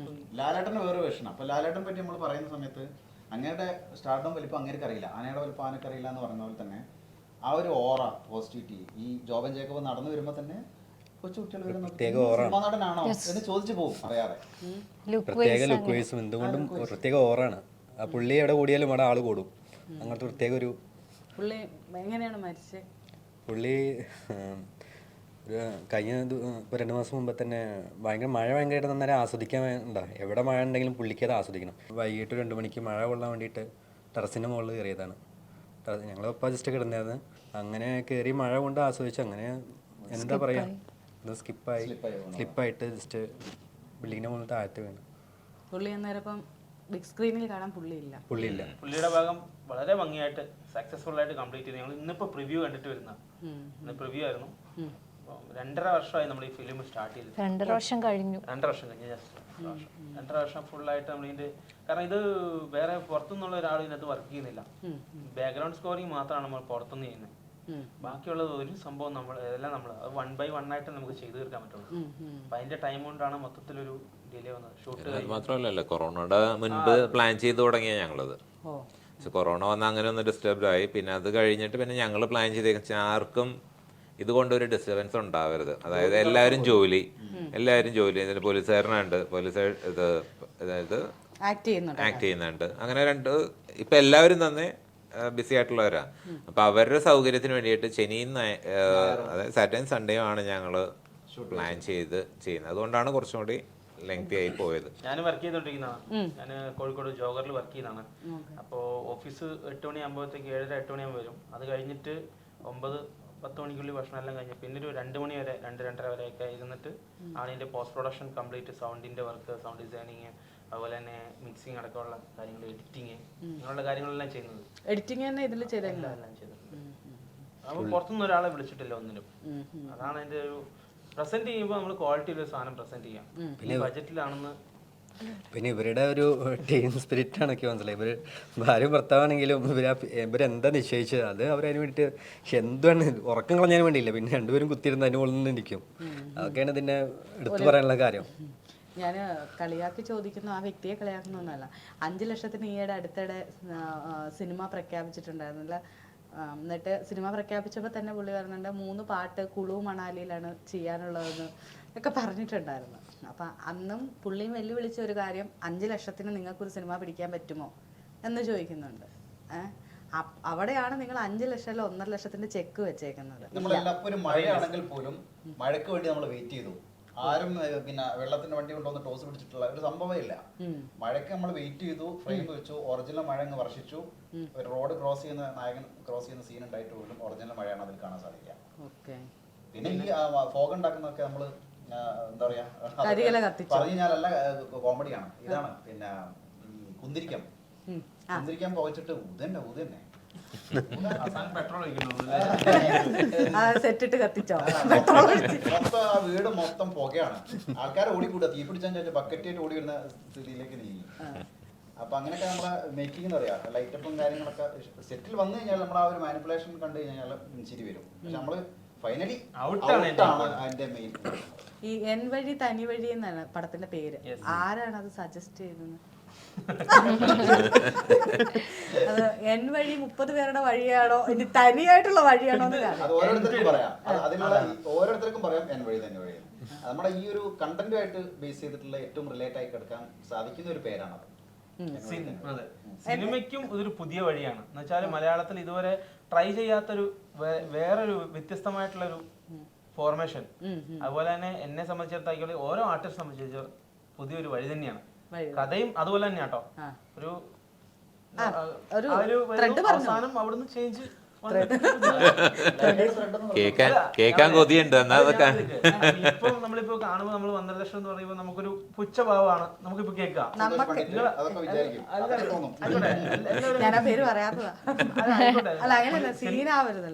ലാലേട്ടൻ്റെ വേറെ വേർഷൻ. അപ്പോൾ ലാലേട്ടൻ പറ്റി നമ്മൾ പറയുന്ന സമയത്ത് അങ്ങയുടെ സ്റ്റാർഡും വലിപ്പം അങ്ങേർക്ക് അറിയില്ല, ആനയുടെ വലിപ്പം ആനക്ക് അറിയില്ല എന്ന് പറയുന്ന പോലെ തന്നെ ആ ഒരു ഓറ പോസിറ്റിവിറ്റി ഈ ജോബൻ ജേക്കബ് നടന്നു വരുമ്പോൾ തന്നെ കൊച്ചുകുട്ടികൾ സിനിമാ നടനാണോ എന്ന് ചോദിച്ചു പോകും അറിയാതെ. പ്രത്യേക ലുക്ക് വൈസും എന്തുകൊണ്ടും പ്രത്യേക ഓറാണ്. ആ പുള്ളി എവിടെ കൂടിയാലും അവിടെ ആള് കൂടും. അങ്ങനത്തെ പ്രത്യേക ഒരു പുള്ളി എങ്ങനെയാണ് മരിച്ചത്? പുള്ളി ഒരു കഴിഞ്ഞ ഇപ്പോൾ 2 മാസം മുമ്പ് തന്നെ ഭയങ്കരമായിട്ട് നന്നായി ആസ്വദിക്കാൻ വേണ്ട. എവിടെ മഴ ഉണ്ടെങ്കിലും പുള്ളിക്ക് അത് ആസ്വദിക്കണം. വൈകിട്ട് 2 മണിക്ക് മഴ കൊള്ളാൻ വേണ്ടിയിട്ട് ടെറസിൻ്റെ മുകളിൽ കയറിയതാണ്. ഞങ്ങളൊപ്പം ജസ്റ്റ് കിടന്നായിരുന്നു. അങ്ങനെ കയറി മഴ കൊണ്ട് ആസ്വദിച്ചു. അങ്ങനെ എന്താ പറയുക, ഇത് സ്ലിപ്പായിട്ട് ജസ്റ്റ് ബിൽഡിങ്ങിൻ്റെ മുകളിൽ താഴത്ത് വീണു. പുള്ളി അന്നേരം ബിഗ് സ്ക്രീനിൽ കാണാൻ പുള്ളിയില്ല. പുള്ളിയുടെ ഭാഗം വളരെ ഭംഗിയായിട്ട് സക്സസ്ഫുൾ ആയിട്ട് കംപ്ലീറ്റ് ചെയ്തു. ഞങ്ങൾ ഇന്നിപ്പോൾ പ്രിവ്യൂ കണ്ടിട്ട് വരുന്ന ഇന്ന് പ്രിവ്യൂ ആയിരുന്നു. 2.5 വർഷമായി നമ്മൾ ഈ ഫിലിം സ്റ്റാർട്ട് ചെയ്തത്. 2.5 വർഷം കഴിഞ്ഞു. 2.5 വർഷം കഴിഞ്ഞു. ജസ്റ്റ് 2.5 വർഷം ഫുള്ളായിട്ട് നമ്മൾ ഇതിന്റെ, കാരണം ഇത് വേറെ പുറത്തുനിന്നുള്ള ഒരാൾ ഇതിനകത്ത് വർക്ക് ചെയ്യുന്നില്ല. ബാക്ക്ഗ്രൗണ്ട് സ്കോറിങ് മാത്രമാണ് നമ്മൾ പുറത്തുനിന്ന് ചെയ്യുന്നത്. ബാക്കിയുള്ളത് ഒരു സംഭവം എല്ലാം നമ്മൾ 1 by 1 ആയിട്ട് നമുക്ക് ചെയ്തു തീർക്കാൻ പറ്റുള്ളൂ. അപ്പൊ അതിന്റെ ടൈം കൊണ്ടാണ് മൊത്തത്തിലൊരു ഡിലേ വന്നത്. ഷൂട്ട് മാത്രമല്ലല്ലോ, കൊറോണയുടെ മുൻപ് പ്ലാൻ ചെയ്ത് തുടങ്ങിയ ഞങ്ങളത്. പക്ഷെ കൊറോണ വന്ന് അങ്ങനെ ഒന്ന് ഡിസ്റ്റർബ്ഡ് ആയി. പിന്നെ അത് കഴിഞ്ഞിട്ട് പിന്നെ ഞങ്ങൾ പ്ലാൻ ചെയ്തേക്കുന്ന ആർക്കും ഇതുകൊണ്ടൊരു ഡിസ്റ്റർബൻസ് ഉണ്ടാവരുത്. അതായത് എല്ലാവരും ജോലി ഇതിന് പോലീസുകാരനുണ്ട്, അതായത് ആക്ട് ചെയ്യുന്നുണ്ട്. അങ്ങനെ ഇപ്പൊ എല്ലാവരും തന്നെ ബിസി ആയിട്ടുള്ളവരാ. അപ്പൊ അവരുടെ സൗകര്യത്തിന് വേണ്ടിയിട്ട് ശനിയും അതായത് സാറ്റർഡേ സൺഡേയും ആണ് ഞങ്ങള് പ്ലാൻ ചെയ്യുന്നത്. അതുകൊണ്ടാണ് കുറച്ചും കൂടി ലെങ്തി ആയി പോയത്. ഞാൻ വർക്ക് ചെയ്തോണ്ടിരിക്കുന്നതാണ്. ഞാൻ കോഴിക്കോട് ജോഗറിൽ വർക്ക് ചെയ്യുന്നതാണ്. അപ്പോൾ ഓഫീസ് 8 മണിയാകുമ്പോഴത്തേക്ക് 7:30-8 മണിയാകുമ്പോൾ വരും. അത് കഴിഞ്ഞിട്ട് 9-10 മണിക്കുള്ളിൽ ഭക്ഷണം എല്ലാം കഴിഞ്ഞ് പിന്നെ ഒരു 2 മണി വരെ 2-2:30 വരെയൊക്കെ ഇരുന്നിട്ട് ആണ് ഇതിന്റെ പോസ്റ്റ് പ്രൊഡക്ഷൻ കംപ്ലീറ്റ്, സൗണ്ടിന്റെ വർക്ക്, സൗണ്ട് ഡിസൈനിങ്, അതുപോലെ തന്നെ മിക്സിങ് അടക്കമുള്ള കാര്യങ്ങൾ, എഡിറ്റിങ്, അങ്ങനെയുള്ള കാര്യങ്ങളെല്ലാം ചെയ്യുന്നത്. എഡിറ്റിംഗ് തന്നെ ഇതിൽ ചെയ്തിട്ടുണ്ട്. അപ്പോൾ പുറത്തുനിന്ന് ഒരാളെ വിളിച്ചിട്ടില്ല ഒന്നിനും. അതാണ് അതിന്റെ ഒരു പ്രസന്റ് ചെയ്യുമ്പോൾ നമ്മൾ ക്വാളിറ്റിയിൽ ഒരു സാധനം പ്രസന്റ് ചെയ്യാം. പിന്നെ ബഡ്ജറ്റിലാണെന്ന്. പിന്നെ ഇവരുടെ ഒരു ടീം സ്പിരിറ്റ് ആണ് എനിക്ക് മനസ്സിലായി. ഇവർ ഭാര്യയും ഭർത്താവാണെങ്കിലും ഇവരെന്താ നിശ്ചയിച്ചത് അത് അവരതിന് വേണ്ടിയിട്ട് എന്താണ് ഉറക്കം കളഞ്ഞതിന് വേണ്ടിയില്ല. പിന്നെ 2 പേരും കുത്തിയിരുന്ന് അതിന് മുകളിൽ നിന്ന് ഇരിക്കും. അതൊക്കെയാണ് ഇതിൻ്റെ എടുത്തു പറയാനുള്ള കാര്യം. ഞാൻ കളിയാക്കി ചോദിക്കുന്നു, ആ വ്യക്തിയെ കളിയാക്കുന്നൊന്നുമല്ല. 5 ലക്ഷത്തിന് ഈയിടെ അടുത്തിടെ സിനിമ പ്രഖ്യാപിച്ചിട്ടുണ്ടായിരുന്നില്ല. എന്നിട്ട് സിനിമ പ്രഖ്യാപിച്ചപ്പോൾ തന്നെ പുള്ളി പറയുന്നുണ്ട് 3 പാട്ട് കുളു മണാലിയിലാണ് ചെയ്യാനുള്ളതെന്ന് ഒക്കെ പറഞ്ഞിട്ടുണ്ടായിരുന്നു. അപ്പം അന്നും പുള്ളിയും വെല്ലുവിളിച്ച ഒരു കാര്യം, 5 ലക്ഷത്തിന് നിങ്ങൾക്കൊരു സിനിമ പിടിക്കാൻ പറ്റുമോ എന്ന് ചോദിക്കുന്നുണ്ട്. അവിടെയാണ് നിങ്ങൾ 5 ലക്ഷം അല്ല 1.5 ലക്ഷത്തിന്റെ ചെക്ക് വെച്ചേക്കുന്നത്. നമ്മളെല്ലാപ്പോഴും മഴയാണെങ്കിൽ പോലും മഴയ്ക്ക് വേണ്ടി നമ്മൾ വെയിറ്റ് ചെയ്തു. ആരും പിന്നെ വെള്ളത്തിന്റെ വണ്ടി കൊണ്ടുവന്ന് ടോസ് പിടിച്ചിട്ടുള്ള ഒരു സംഭവം ഇല്ല. മഴയ്ക്ക് നമ്മൾ വെയിറ്റ് ചെയ്തു, ഫ്രെയിം വെച്ചു, ഒറിജിനൽ മഴ അങ്ങ് വർഷിച്ചു. ഒരു റോഡ് ക്രോസ് ചെയ്യുന്ന നായകൻ ക്രോസ് ചെയ്യുന്ന സീൻ ഉണ്ടായിട്ട് പോലും ഒറിജിനൽ മഴയാണ് അതിൽ കാണാൻ സാധിക്കുക. പിന്നെ ഈ ഫോഗ് ഉണ്ടാക്കുന്നതൊക്കെ നമ്മള് എന്താ പറയാ പറഞ്ഞു കഴിഞ്ഞാലല്ല കോമഡിയാണ്. ഇതാണ് പിന്നെ കുന്തിരിക്കം പോയിച്ചിട്ട് ഊതന്നെ പെട്രോൾ സെറ്റിട്ട് കത്തിച്ചോ. മൊത്തം ആ വീട് മൊത്തം പുകയാണ്. ആൾക്കാർ ഓടിക്കൂടുക, തീ പിടിച്ചാൽ ബക്കറ്റായിട്ട് ഓടി വരുന്ന സ്ഥിതിയിലേക്ക് നീങ്ങി. അപ്പൊ അങ്ങനെയൊക്കെ നമ്മളെ മേക്കിംഗ് എന്ന് പറയാ, ലൈറ്റപ്പും കാര്യങ്ങളൊക്കെ സെറ്റിൽ വന്നു കഴിഞ്ഞാൽ നമ്മൾ ആ ഒരു മാനിപ്പുലേഷൻ കണ്ടു കഴിഞ്ഞാൽ ചിരി വരും. പക്ഷെ നമ്മള് ഫൈനലി ഔട്ടാണ് അതിന്റെ മെയിൻ. ഈ എൻ വഴി തനി വഴി എന്നാണ് പടത്തിന്റെ പേര്. ആരാണ് അത് സജസ്റ്റ് ചെയ്തത്? അത് എൻ വഴി 30 പേരുടെ വഴിയാണോ ഇനി തനിയായിട്ടുള്ള വഴിയാണോ എന്ന് അത് ഓരോരുത്തർക്കും പറയാം. അതിനുള്ള ഓരോരുത്തർക്കും പറയാം എൻ വഴി തന്നെ വഴി. നമ്മുടെ ഈ ഒരു കണ്ടന്റുമായിട്ട് ബേസ് ചെയ്തിട്ടുള്ള ഏറ്റവും റിലേറ്റ് ആയി കിടക്കാൻ സാധിക്കുന്ന ഒരു പേരാണത്. സിനിമയ്ക്കും ഇതൊരു പുതിയ വഴിയാണ്. എന്ന് വെച്ചാൽ മലയാളത്തിൽ ഇതുവരെ ട്രൈ ചെയ്യാത്തൊരു വേറൊരു വ്യത്യസ്തമായിട്ടുള്ളൊരു ഫോർമേഷൻ. അതുപോലെ തന്നെ എന്നെ സംബന്ധിച്ചിടത്തോളം ഓരോ ആർട്ടിസ്റ്റ് സംബന്ധിച്ച പുതിയൊരു വഴി തന്നെയാണ്. കഥയും അതുപോലെ തന്നെ കേട്ടോ. ഒരു അവസാനം അവിടുന്ന് ചേഞ്ച് കേക്കാൻ കൊതിയുണ്ട്. ഇപ്പൊ നമ്മളിപ്പോ കാണുമ്പോ നമ്മൾ 1.5 ലക്ഷം എന്ന് പറയുമ്പോ നമുക്കൊരു പുച്ഛഭാവമാണ് നമുക്കിപ്പോ കേൾക്കാം.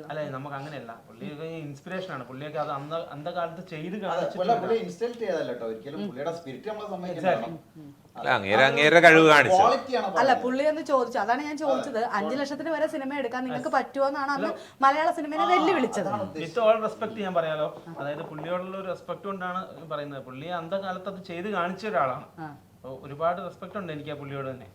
അല്ലെ, നമുക്ക് അങ്ങനെയല്ല. പുള്ളി ഇൻസ്പിറേഷൻ ആണ്. പുള്ളിയൊക്കെ അത് അന്ന കാലത്ത് ചെയ്ത് അങ്ങേരെ കഴിവ് കാണിച്ചു. അല്ല, പുള്ളി എന്ന് ചോദിച്ചു. അതാണ് ഞാൻ ചോദിച്ചത്. 5 ലക്ഷത്തിന് വരെ സിനിമ എടുക്കാൻ നിങ്ങൾക്ക് പറ്റുമോന്നാണ് അന്ന് മലയാള സിനിമയെ വെല്ലുവിളിച്ചത്. വിത്ത് ഓൾ റെസ്പെക്ട് ഞാൻ പറയാലോ, അതായത് പുള്ളിയോടുള്ള ഒരു റെസ്പെക്ട് കൊണ്ടാണ് പറയുന്നത്. പുള്ളി അന്ത കാലത്ത് അത് ചെയ്ത് കാണിച്ച ഒരാളാണ്. ഒരുപാട് റെസ്പെക്ട് ഉണ്ട് എനിക്ക് ആ പുള്ളിയോട് തന്നെ.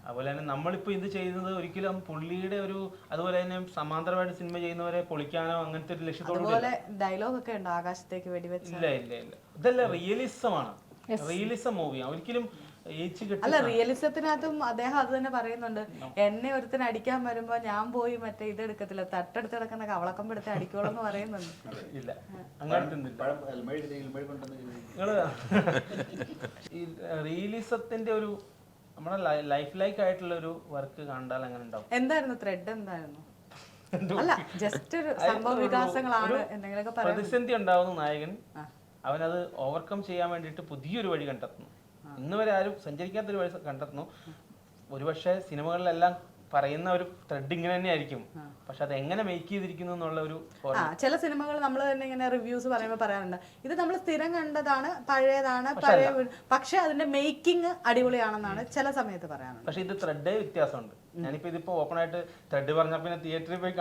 അതുപോലെ തന്നെ നമ്മളിപ്പോ ഇത് ചെയ്യുന്നത് ഒരിക്കലും പുള്ളിയുടെ ഒരു, അതുപോലെ തന്നെ സമാന്തരമായിട്ട് സിനിമ ചെയ്യുന്നവരെ പൊളിക്കാനോ അങ്ങനത്തെ ഒരു ലക്ഷ്യത്തോടെ ഡയലോഗ് ഒക്കെ ഉണ്ട്, ആകാശത്തേക്ക് വെടിവെച്ച്. ഇല്ല ഇല്ല ഇല്ല, ഇതെല്ലാം റിയലിസമാണ്. റിയലിസം മൂവിയാണ്. ഒരിക്കലും അല്ല, റിയലിസത്തിനകത്തും അദ്ദേഹം അത് തന്നെ പറയുന്നുണ്ട്. എന്നെ ഒരുത്തിന് അടിക്കാൻ വരുമ്പോ ഞാൻ പോയി മറ്റേ ഇത് എടുക്കത്തില്ല, തട്ടെടുത്ത് കിടക്കുന്ന കവളക്കം എടുത്ത് അടിക്കോളൂ എന്ന് പറയുന്നുണ്ട്. ഇല്ല, ഈ റിയലിസത്തിന്റെ ഒരു നമ്മുടെ ലൈഫ് ലൈക്ക് ആയിട്ടുള്ള ഒരു വർക്ക് കണ്ടാൽ അങ്ങനെ ഉണ്ടാവും. എന്തായിരുന്നു ത്രെഡ്? എന്തായിരുന്നു? അല്ല, ജസ്റ്റ് ഒരു സംഭവ വികാസങ്ങളാണ്. എന്തെങ്കിലുമൊക്കെ പ്രതിസന്ധി ഉണ്ടാവുന്ന നായകൻ അവനത് ഓവർകം ചെയ്യാൻ വേണ്ടിയിട്ട് പുതിയൊരു വഴി കണ്ടെത്തുന്നു. ഇന്ന് വരെ ആരും സഞ്ചരിക്കാത്തൊരു വഴി കണ്ടെത്തുന്നു. ഒരുപക്ഷെ സിനിമകളിലെല്ലാം പറയുന്ന ഒരു ത്രെഡ് ഇങ്ങനെ തന്നെ ആയിരിക്കും, പക്ഷെ അത് എങ്ങനെ മേക്ക് ചെയ്തിരിക്കുന്നു എന്നുള്ള ഒരു ചില സിനിമകൾ നമ്മൾ തന്നെ ഇങ്ങനെ റിവ്യൂസ് പറയുമ്പോൾ പറയാറുണ്ട്, ഇത് നമ്മൾ സ്ഥിരം കണ്ടതാണ്, പഴയതാണ്, പഴയ, പക്ഷെ അതിന്റെ മേക്കിംഗ് അടിപൊളിയാണെന്നാണ് ചില സമയത്ത് പറയാറുണ്ട്. പക്ഷെ ഇത് ത്രെഡേ വ്യത്യാസമുണ്ട്. ഞാനിപ്പോ ഇതിപ്പോ ഓപ്പൺ ആയിട്ട് ത്രെഡ് പറഞ്ഞ പിന്നെ തിയേറ്ററിൽ പോയി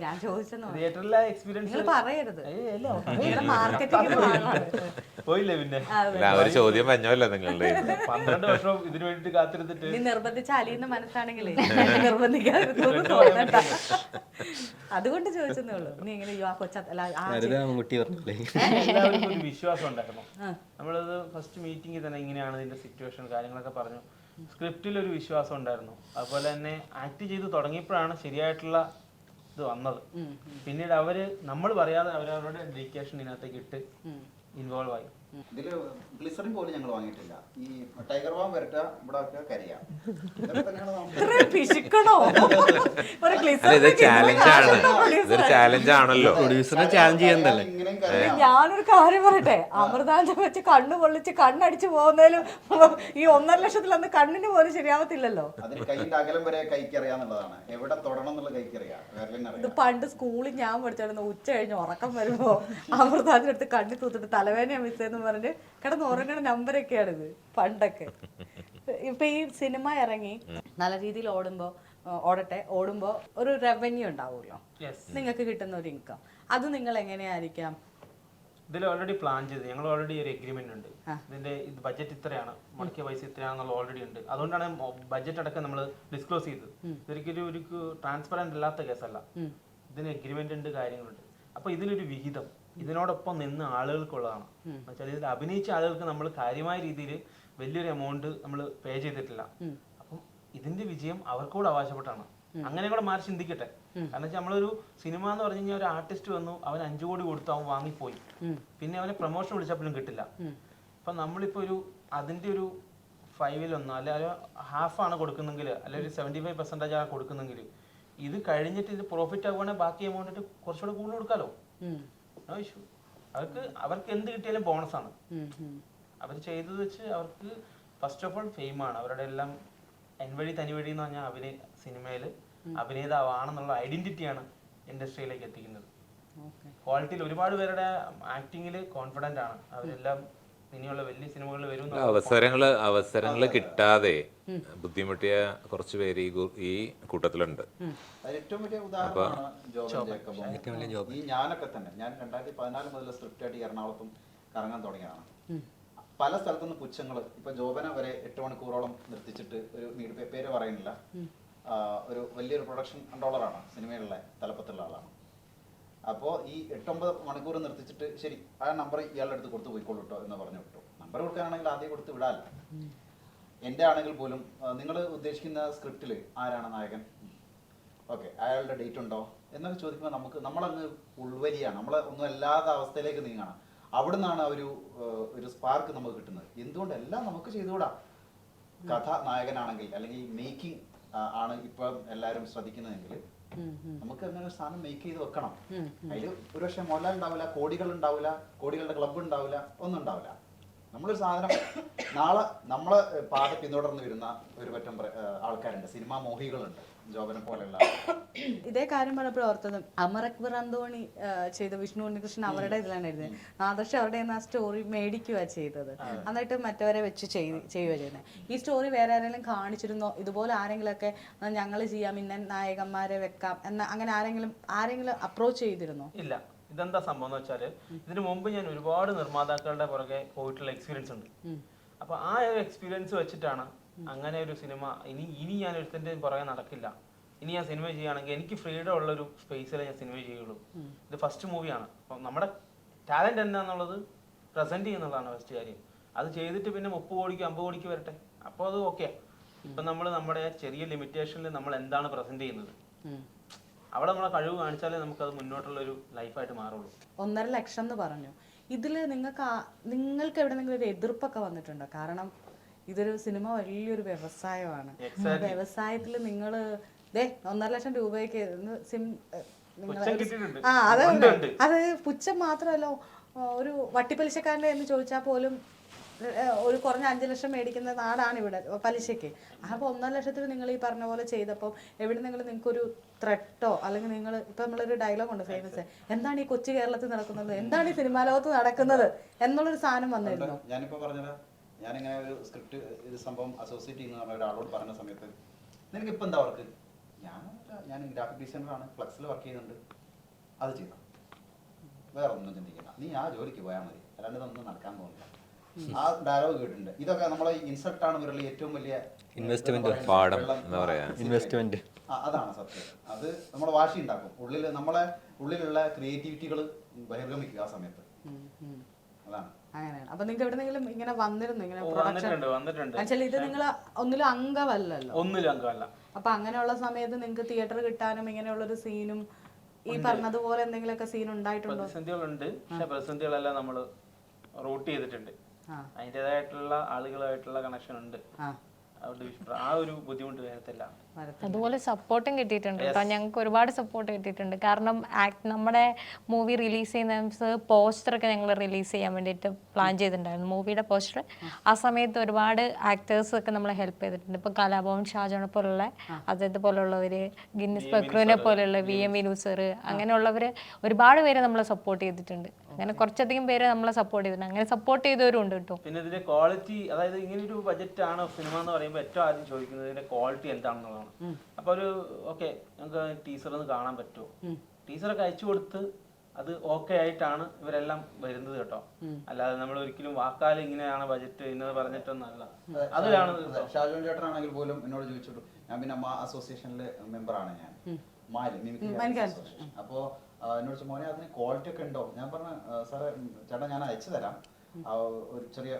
ഞാൻ ചോദിച്ചത് തിയേറ്ററിലെ എക്സ്പീരിയൻസ് പറയരുത്, പോയില്ലേ. പിന്നെ ചോദ്യം പറഞ്ഞല്ലോ നിങ്ങളുടെ 12 വർഷം ഇതിനു വേണ്ടിട്ട് കാത്തിരുന്നിട്ട് നീ നിർബന്ധിച്ച അലിയുന്ന മനസ്സാണെങ്കിലേ നിർബന്ധിക്കാതിരുന്നു അതുകൊണ്ട് ചോദിച്ചതേ ഉള്ളൂ. നീ എങ്ങനെ എല്ലാവർക്കും ഒരു വിശ്വാസം ഉണ്ടായിരുന്നു. നമ്മളത് ഫസ്റ്റ് മീറ്റിംഗിൽ തന്നെ ഇങ്ങനെയാണ് ഇതിന്റെ സിറ്റുവേഷൻ കാര്യങ്ങളൊക്കെ പറഞ്ഞു. സ്ക്രിപ്റ്റിൽ ഒരു വിശ്വാസം ഉണ്ടായിരുന്നു. അതുപോലെ തന്നെ ആക്ട് ചെയ്ത് തുടങ്ങിയപ്പോഴാണ് ശരിയായിട്ടുള്ള ഇത് വന്നത്. പിന്നീട് നമ്മൾ പറയാതെ അവരവരുടെ ഡെഡിക്കേഷൻ ഇതിനകത്തേക്ക് ഇട്ട് ഇൻവോൾവ് ആയി. ഇതില് ഗ്ലിസറിൻ പോലും ഞങ്ങൾ വാങ്ങിയിട്ടില്ല. ഈ ടൈഗർ വാം വരട്ട ഇവിടെ കരിയാ ചാലഞ്ച് ആണല്ലോ. പ്രൊഡ്യൂസറിനെ ചാലഞ്ച് ചെയ്യുന്നതല്ലേ. ഞാനൊരു കാര്യം പറയട്ടെ, അമൃതാഞ്ജം വെച്ച് കണ്ണ് പൊള്ളിച്ച് കണ്ണടിച്ചു പോകുന്നതിലും ഈ 1.5 ലക്ഷത്തിൽ അന്ന് കണ്ണിന് പോലും ശരിയാവത്തില്ലല്ലോ. അതിന് കൈന്റെ അകലം വരെ കൈക്കറിയാന്നുള്ളതാണ്, എവിടെ തൊടണം എന്നുള്ള കൈക്കറിയാം. ഇത് പണ്ട് സ്കൂളിൽ ഞാൻ പഠിച്ചിരുന്ന ഉച്ച കഴിഞ്ഞ് ഉറക്കം വരുമ്പോ അമൃതാഞ്ജം എടുത്ത് കണ്ണി തൂത്തിട്ട് തലവേദന മിസ്സെന്ന് പറഞ്ഞ് കിടന്ന് ഉറങ്ങണ നമ്പരൊക്കെയാണിത് പണ്ടൊക്കെ. ഇപ്പൊ ഈ സിനിമ ഇറങ്ങി നല്ല രീതിയിൽ ഓടുമ്പോ ഒരു റവന്യൂ ഉണ്ടാവുമല്ലോ, നിങ്ങൾക്ക് കിട്ടുന്ന ഒരു ഇൻകം. അത് നിങ്ങൾ എങ്ങനെയായിരിക്കാം ഇതിൽ ഓൾറെഡി പ്ലാൻ ചെയ്ത് ഞങ്ങൾ ഓൾറെഡി ഒരു എഗ്രിമെന്റ് ഉണ്ട്. ഇതിന്റെ ബഡ്ജറ്റ് ഇത്രയാണ്, മുടക്കിയ പൈസ ഇത്രയാണെന്നുള്ള ഓൾറെഡി ഉണ്ട്. അതുകൊണ്ടാണ് ബഡ്ജറ്റ് അടക്കം നമ്മൾ ഡിസ്ക്ലോസ് ചെയ്തത്. ഇതൊരിക്കലും ഒരു ട്രാൻസ്പെറന്റ് അല്ലാത്ത കേസല്ല. ഇതിന് എഗ്രിമെന്റ് ഉണ്ട്, കാര്യങ്ങളുണ്ട്. അപ്പൊ ഇതിലൊരു വിഹിതം ഇതിനോടൊപ്പം നിന്ന് ആളുകൾക്കുള്ളതാണ്. എന്നുവെച്ചാൽ ഇതിൽ അഭിനയിച്ച ആളുകൾക്ക് നമ്മൾ കാര്യമായ രീതിയിൽ വലിയൊരു എമൗണ്ട് നമ്മൾ പേ ചെയ്തിട്ടില്ല. അപ്പം ഇതിന്റെ വിജയം അവർക്കൂടെ അവകാശപ്പെട്ടാണ്. അങ്ങനെ കൂടെ മാറി ചിന്തിക്കട്ടെ. കാരണം വെച്ചാൽ നമ്മളൊരു സിനിമ എന്ന് പറഞ്ഞു കഴിഞ്ഞാൽ ഒരു ആർട്ടിസ്റ്റ് വന്നു, അവൻ 5 കോടി കൊടുത്തു, അവൻ വാങ്ങിപ്പോയി, പിന്നെ അവനെ പ്രൊമോഷൻ വിളിച്ചപ്പോഴും കിട്ടില്ല. അപ്പൊ നമ്മളിപ്പോ ഒരു അതിന്റെ ഒരു 5-1 അല്ലെ ഹാഫാണ് കൊടുക്കുന്നെങ്കിൽ, അല്ലെ ഒരു 75% ആണ് കൊടുക്കുന്നെങ്കിൽ, ഇത് കഴിഞ്ഞിട്ട് ഇത് പ്രോഫിറ്റ് ആകുവാണെങ്കിൽ ബാക്കി എമൗണ്ട് കുറച്ചുകൂടെ കൂടുതൽ കൊടുക്കാലോ. അവർക്ക് എന്ത് കിട്ടിയാലും ബോണസാണ്. അവർ ചെയ്തത് വെച്ച് അവർക്ക് ഫസ്റ്റ് ഓഫ് ഓൾ ഫെയിമാണ്. അവരുടെ എല്ലാം എൻവഴി തനിവഴി എന്ന് പറഞ്ഞാൽ സിനിമയിൽ അഭിനേതാവാണെന്നുള്ള ഐഡന്റിറ്റിയാണ് ഇൻഡസ്ട്രിയിലേക്ക് എത്തിക്കുന്നത്. ക്വാളിറ്റിയിൽ ഒരുപാട് പേരുടെ ആക്ടിങ്ങിൽ കോൺഫിഡന്റ് ആണ്. അവരെല്ലാം ഇനിയുള്ള വലിയ സിനിമകളിൽ വരും. അവസരങ്ങള് കിട്ടാതെ ബുദ്ധിമുട്ടിയ കുറച്ച് പേര് ഈ കൂട്ടത്തിലുണ്ട്. ഏറ്റവും വലിയ ഉദാഹരണമാണ് ജോബൻ. ഈ ഞാനൊക്കെ തന്നെ ഞാൻ 2014 മുതൽ സ്ക്രിപ്റ്റ് ആയിട്ട് എറണാകുളത്തും കറങ്ങാൻ തുടങ്ങിയതാണ്. പല സ്ഥലത്തുനിന്ന് പുച്ഛങ്ങൾ. ഇപ്പൊ ജോബന വരെ 8 മണിക്കൂറോളം നിർത്തിച്ചിട്ട്, ഒരു പേര് പറയുന്നില്ല, ഒരു വലിയൊരു പ്രൊഡക്ഷൻ കൺട്രോളറാണ്, സിനിമയിലുള്ള തലപ്പത്തുള്ള ആളാണ്. അപ്പോൾ ഈ 8-9 മണിക്കൂർ നിർത്തിച്ചിട്ട് ശരി ആ നമ്പർ ഇയാളുടെ അടുത്ത് കൊടുത്ത് പോയിക്കോളൂ കേട്ടോ എന്ന് പറഞ്ഞു വിട്ടു. നമ്പർ കൊടുക്കാനാണെങ്കിൽ ആദ്യം കൊടുത്ത് വിടാല്ല. എൻ്റെ ആണെങ്കിൽ പോലും നിങ്ങൾ ഉദ്ദേശിക്കുന്ന സ്ക്രിപ്റ്റിൽ ആരാണ് നായകൻ, ഓക്കെ അയാളുടെ ഡേറ്റ് ഉണ്ടോ എന്നൊക്കെ ചോദിക്കുമ്പോൾ നമ്മളങ്ങ് ഉൾവലിയാണ്, നമ്മൾ ഒന്നും അല്ലാത്ത അവസ്ഥയിലേക്ക് നീങ്ങണം. അവിടെ നിന്നാണ് ഒരു സ്പാർക്ക് നമുക്ക് കിട്ടുന്നത്. എന്തുകൊണ്ട് എല്ലാം നമുക്ക് ചെയ്തുകൂടാ? കഥ നായകനാണെങ്കിൽ അല്ലെങ്കിൽ മേക്കിംഗ് ആണ് ഇപ്പം എല്ലാവരും ശ്രദ്ധിക്കുന്നതെങ്കിൽ നമുക്ക് അങ്ങനെ ഒരു സാധനം മേക്ക് ചെയ്ത് വെക്കണം. അതിൽ ഒരു പക്ഷേ മോഡൽ ഉണ്ടാവില്ല, കോടികൾ ഉണ്ടാവില്ല, കോടികളുടെ ക്ലബ്ബ് ഉണ്ടാവില്ല, ഒന്നും ഉണ്ടാവില്ല. നമ്മളൊരു സാധനം നാളെ നമ്മളെ പാത പിന്തുടർന്ന് വരുന്ന ഒരു പറ്റം ആൾക്കാരുണ്ട്, സിനിമാ മോഹികളുണ്ട്, ജോബനെ പോലെയുള്ള. ഇതേ കാര്യം പറഞ്ഞപ്പോൾ ഓർത്തത് അമർ അക്ബർ അന്തോണി ചെയ്ത വിഷ്ണു ഉണ്ണികൃഷ്ണൻ അവരുടെ ഇതിലാണ് എഴുതുന്നത്. നാദർഷ അവരുടെ ആ സ്റ്റോറി മേടിക്കുക ചെയ്തത്, എന്നിട്ട് മറ്റവരെ വെച്ച് ചെയ്യുക ചെയ്യുന്നത്. ഈ സ്റ്റോറി വേറെ ആരെങ്കിലും കാണിച്ചിരുന്നോ? ഇതുപോലെ ആരെങ്കിലുമൊക്കെ ഞങ്ങൾ ചെയ്യാം, ഇന്ന നായകന്മാരെ വെക്കാം എന്ന് അങ്ങനെ ആരെങ്കിലും അപ്രോച്ച് ചെയ്തിരുന്നോ? ഇല്ല. ഇതെന്താ സംഭവം എന്ന് വെച്ചാൽ, ഇതിനു മുമ്പ് ഞാൻ ഒരുപാട് നിർമ്മാതാക്കളുടെ പുറകെ പോയിട്ടുള്ള എക്സ്പീരിയൻസ് ഉണ്ട്. അപ്പൊ ആ ഒരു എക്സ്പീരിയൻസ് വെച്ചിട്ടാണ് അങ്ങനെ ഒരു സിനിമ ഇനി ഞാൻ ഒരുത്തൻ്റെ പുറകെ നടക്കില്ല. ഇനി ഞാൻ സിനിമ ചെയ്യുകയാണെങ്കിൽ എനിക്ക് ഫ്രീഡം ഉള്ളൊരു സ്പേസിലേ ഞാൻ സിനിമ ചെയ്യുള്ളൂ. ഇത് ഫസ്റ്റ് മൂവിയാണ്. അപ്പം നമ്മുടെ ടാലന്റ് എന്താണെന്നുള്ളത് പ്രസന്റ് ചെയ്യുന്നതാണ് ഫസ്റ്റ് കാര്യം. അത് ചെയ്തിട്ട് പിന്നെ 30 കോടിക്ക് 50 കോടിക്ക് വരട്ടെ, അപ്പോൾ അത് ഓക്കെ. ഇപ്പം നമ്മൾ നമ്മുടെ ചെറിയ ലിമിറ്റേഷനിൽ നമ്മൾ എന്താണ് പ്രസന്റ് ചെയ്യുന്നത്, അവിടെ നമ്മളെ കഴിവ് കാണിച്ചാലേ നമുക്കത് മുന്നോട്ടുള്ള ഒരു ലൈഫായിട്ട് മാറുള്ളൂ. 1.5 ലക്ഷം എന്ന് പറഞ്ഞു. ഇതിൽ നിങ്ങൾക്ക് എവിടെയെങ്കിലും ഒരു എതിർപ്പൊക്കെ വന്നിട്ടുണ്ടോ? കാരണം ഇതൊരു സിനിമ വലിയൊരു വ്യവസായമാണ്. വ്യവസായത്തിൽ നിങ്ങൾ 1.5 ലക്ഷം രൂപയ്ക്ക് അത് പുച്ഛം മാത്രമല്ല, ഒരു വട്ടിപ്പലിശക്കാരൻ്റെ എന്ന് ചോദിച്ചാൽ പോലും ഒരു കുറഞ്ഞ 5 ലക്ഷം മേടിക്കുന്ന നാടാണ് ഇവിടെ പലിശയ്ക്ക്. അപ്പോൾ 1.5 ലക്ഷത്തിൽ നിങ്ങൾ ഈ പറഞ്ഞ പോലെ ചെയ്തപ്പോൾ നിങ്ങൾക്കൊരു ത്രെട്ടോ അല്ലെങ്കിൽ നിങ്ങൾ ഇപ്പം നമ്മളൊരു ഡയലോഗ് ഉണ്ട് ഫേമസ്, എന്താണ് ഈ കൊച്ചു കേരളത്തിൽ നടക്കുന്നത്, എന്താണ് ഈ സിനിമാ ലോകത്ത് നടക്കുന്നത് എന്നുള്ളൊരു സാധനം വന്നിരുന്നു. ഞാനിപ്പോൾ പറഞ്ഞത്, ഞാനിങ്ങനെ ഒരു സ്ക്രിപ്റ്റ് ഇത് സംഭവം അസോസിയേറ്റ് ചെയ്യുന്ന ഒരാളോട് പറഞ്ഞ സമയത്ത്, നിനക്കിപ്പോൾ എന്താ വർക്ക്? ഞാൻ ഗ്രാഫിക് ഡിസൈനറാണ്, ഫ്ലക്സിൽ വർക്ക് ചെയ്യുന്നുണ്ട്, അത് ചെയ്യണം, വേറെ ഒന്നും ചിന്തിക്കില്ല, നീ ആ ജോലിക്ക് പോയാൽ മതി, അല്ലാണ്ട് ഇതൊന്നും നടക്കാൻ പോകുന്നില്ല. ആ ഡയലോഗ് കേട്ടിട്ടുണ്ട്. ഇതൊക്കെ നമ്മളെ ഇൻസൾട്ട് ആണ് ഇവരുടെ ഏറ്റവും വലിയ ഇൻവെസ്റ്റ്മെന്റ്. അതാണ് സത്യം. അത് നമ്മളെ വാശി ഉണ്ടാക്കും, ഉള്ളിലുള്ള ക്രിയേറ്റിവിറ്റികൾ ബഹിർഗമിക്കുക ആ സമയത്ത്. അതാണ് അങ്ങനെയാണ്. അപ്പൊ നിങ്ങൾക്ക് എവിടെന്നെങ്കിലും ഇങ്ങനെ വന്നിരുന്നു ഇങ്ങനെ പ്രൊഡക്ഷൻ? ഇത് നിങ്ങൾ ഒന്നിലും അംഗമല്ല. അപ്പൊ അങ്ങനെയുള്ള സമയത്ത് നിങ്ങൾക്ക് തിയേറ്റർ കിട്ടാനും ഇങ്ങനെയുള്ള ഒരു സീനും ഈ പറഞ്ഞതുപോലെ എന്തെങ്കിലുമൊക്കെ സീൻ ഉണ്ടായിട്ടുണ്ടോ? പ്രതിസന്ധികളുണ്ട്, പക്ഷെ പ്രതിസന്ധികളെല്ലാം നമ്മൾ റൂട്ട് ചെയ്തിട്ടുണ്ട്. അതിൻ്റെതായിട്ടുള്ള ആളുകളായിട്ടുള്ള കണക്ഷൻ ഉണ്ട്. ആ ഒരു ബുദ്ധിമുട്ട് വരത്തില്ല. അതുപോലെ സപ്പോർട്ടും കിട്ടിയിട്ടുണ്ട് കേട്ടോ. ഞങ്ങൾക്ക് ഒരുപാട് സപ്പോർട്ട് കിട്ടിയിട്ടുണ്ട്. കാരണം നമ്മുടെ മൂവി റിലീസ് ചെയ്യുന്ന പോസ്റ്ററൊക്കെ ഞങ്ങൾ റിലീസ് ചെയ്യാൻ വേണ്ടിയിട്ട് പ്ലാൻ ചെയ്തിട്ടുണ്ടായിരുന്നു, മൂവിയുടെ പോസ്റ്റർ. ആ സമയത്ത് ഒരുപാട് ആക്ടേഴ്സ് ഒക്കെ നമ്മളെ ഹെൽപ്പ് ചെയ്തിട്ടുണ്ട്. ഇപ്പം കലാഭവൻ ഷാജോനെ പോലുള്ള അദ്ദേഹത്തെ പോലുള്ളവർ, ഗിന്നിസ് ബക്രുവിനെ പോലുള്ള VM വിനു സർ, അങ്ങനെയുള്ളവർ ഒരുപാട് പേര് നമ്മളെ സപ്പോർട്ട് ചെയ്തിട്ടുണ്ട്. അങ്ങനെ കുറച്ചധികം പേര് നമ്മളെ സപ്പോർട്ട് ചെയ്തിട്ടുണ്ട്. അങ്ങനെ സപ്പോർട്ട് ചെയ്തവരും ഉണ്ട് കേട്ടോ. പിന്നെ ഇതിന്റെ ക്വാളിറ്റി, അതായത് ഇങ്ങനെ ഒരു ബജറ്റ് ആണ് സിനിമ എന്ന് പറയുമ്പോൾ ഏറ്റവും ആദ്യം ചോദിക്കുന്നത് ഇതിന്റെ ക്വാളിറ്റി എന്താണെന്നുള്ളതാണ്. അപ്പൊ ഒരു ഓക്കെ ഞങ്ങൾക്ക് ടീച്ചർ ഒന്ന് കാണാൻ പറ്റുമോ, ടീച്ചറൊക്കെ അയച്ചു കൊടുത്ത് അത് ഓക്കെ ആയിട്ടാണ് ഇവരെല്ലാം വരുന്നത് കേട്ടോ. അല്ലാതെ നമ്മൾ ഒരിക്കലും വാക്കാൽ ഇങ്ങനെയാണ് ബജറ്റ് ഇന്നത് പറഞ്ഞിട്ടൊന്നല്ല. അതിലാണ് ഷാജോൻ ചേട്ടനാണെങ്കിൽ പോലും എന്നോട് ചോദിച്ചിട്ടു, ഞാൻ പിന്നെ അസോസിയേഷനിലെ മെമ്പറാണ് ഞാൻ, മാലി മിമിക്രി അസോസിയേഷൻ. അപ്പോൾ എന്നോട് ചോദിച്ചു, മോനെ അതിന് ക്വാളിറ്റി ഒക്കെ ഉണ്ടോ? ഞാൻ പറഞ്ഞു, സാറേ ചേട്ടാ ഞാൻ അയച്ചു തരാം, ഒരു ചെറിയ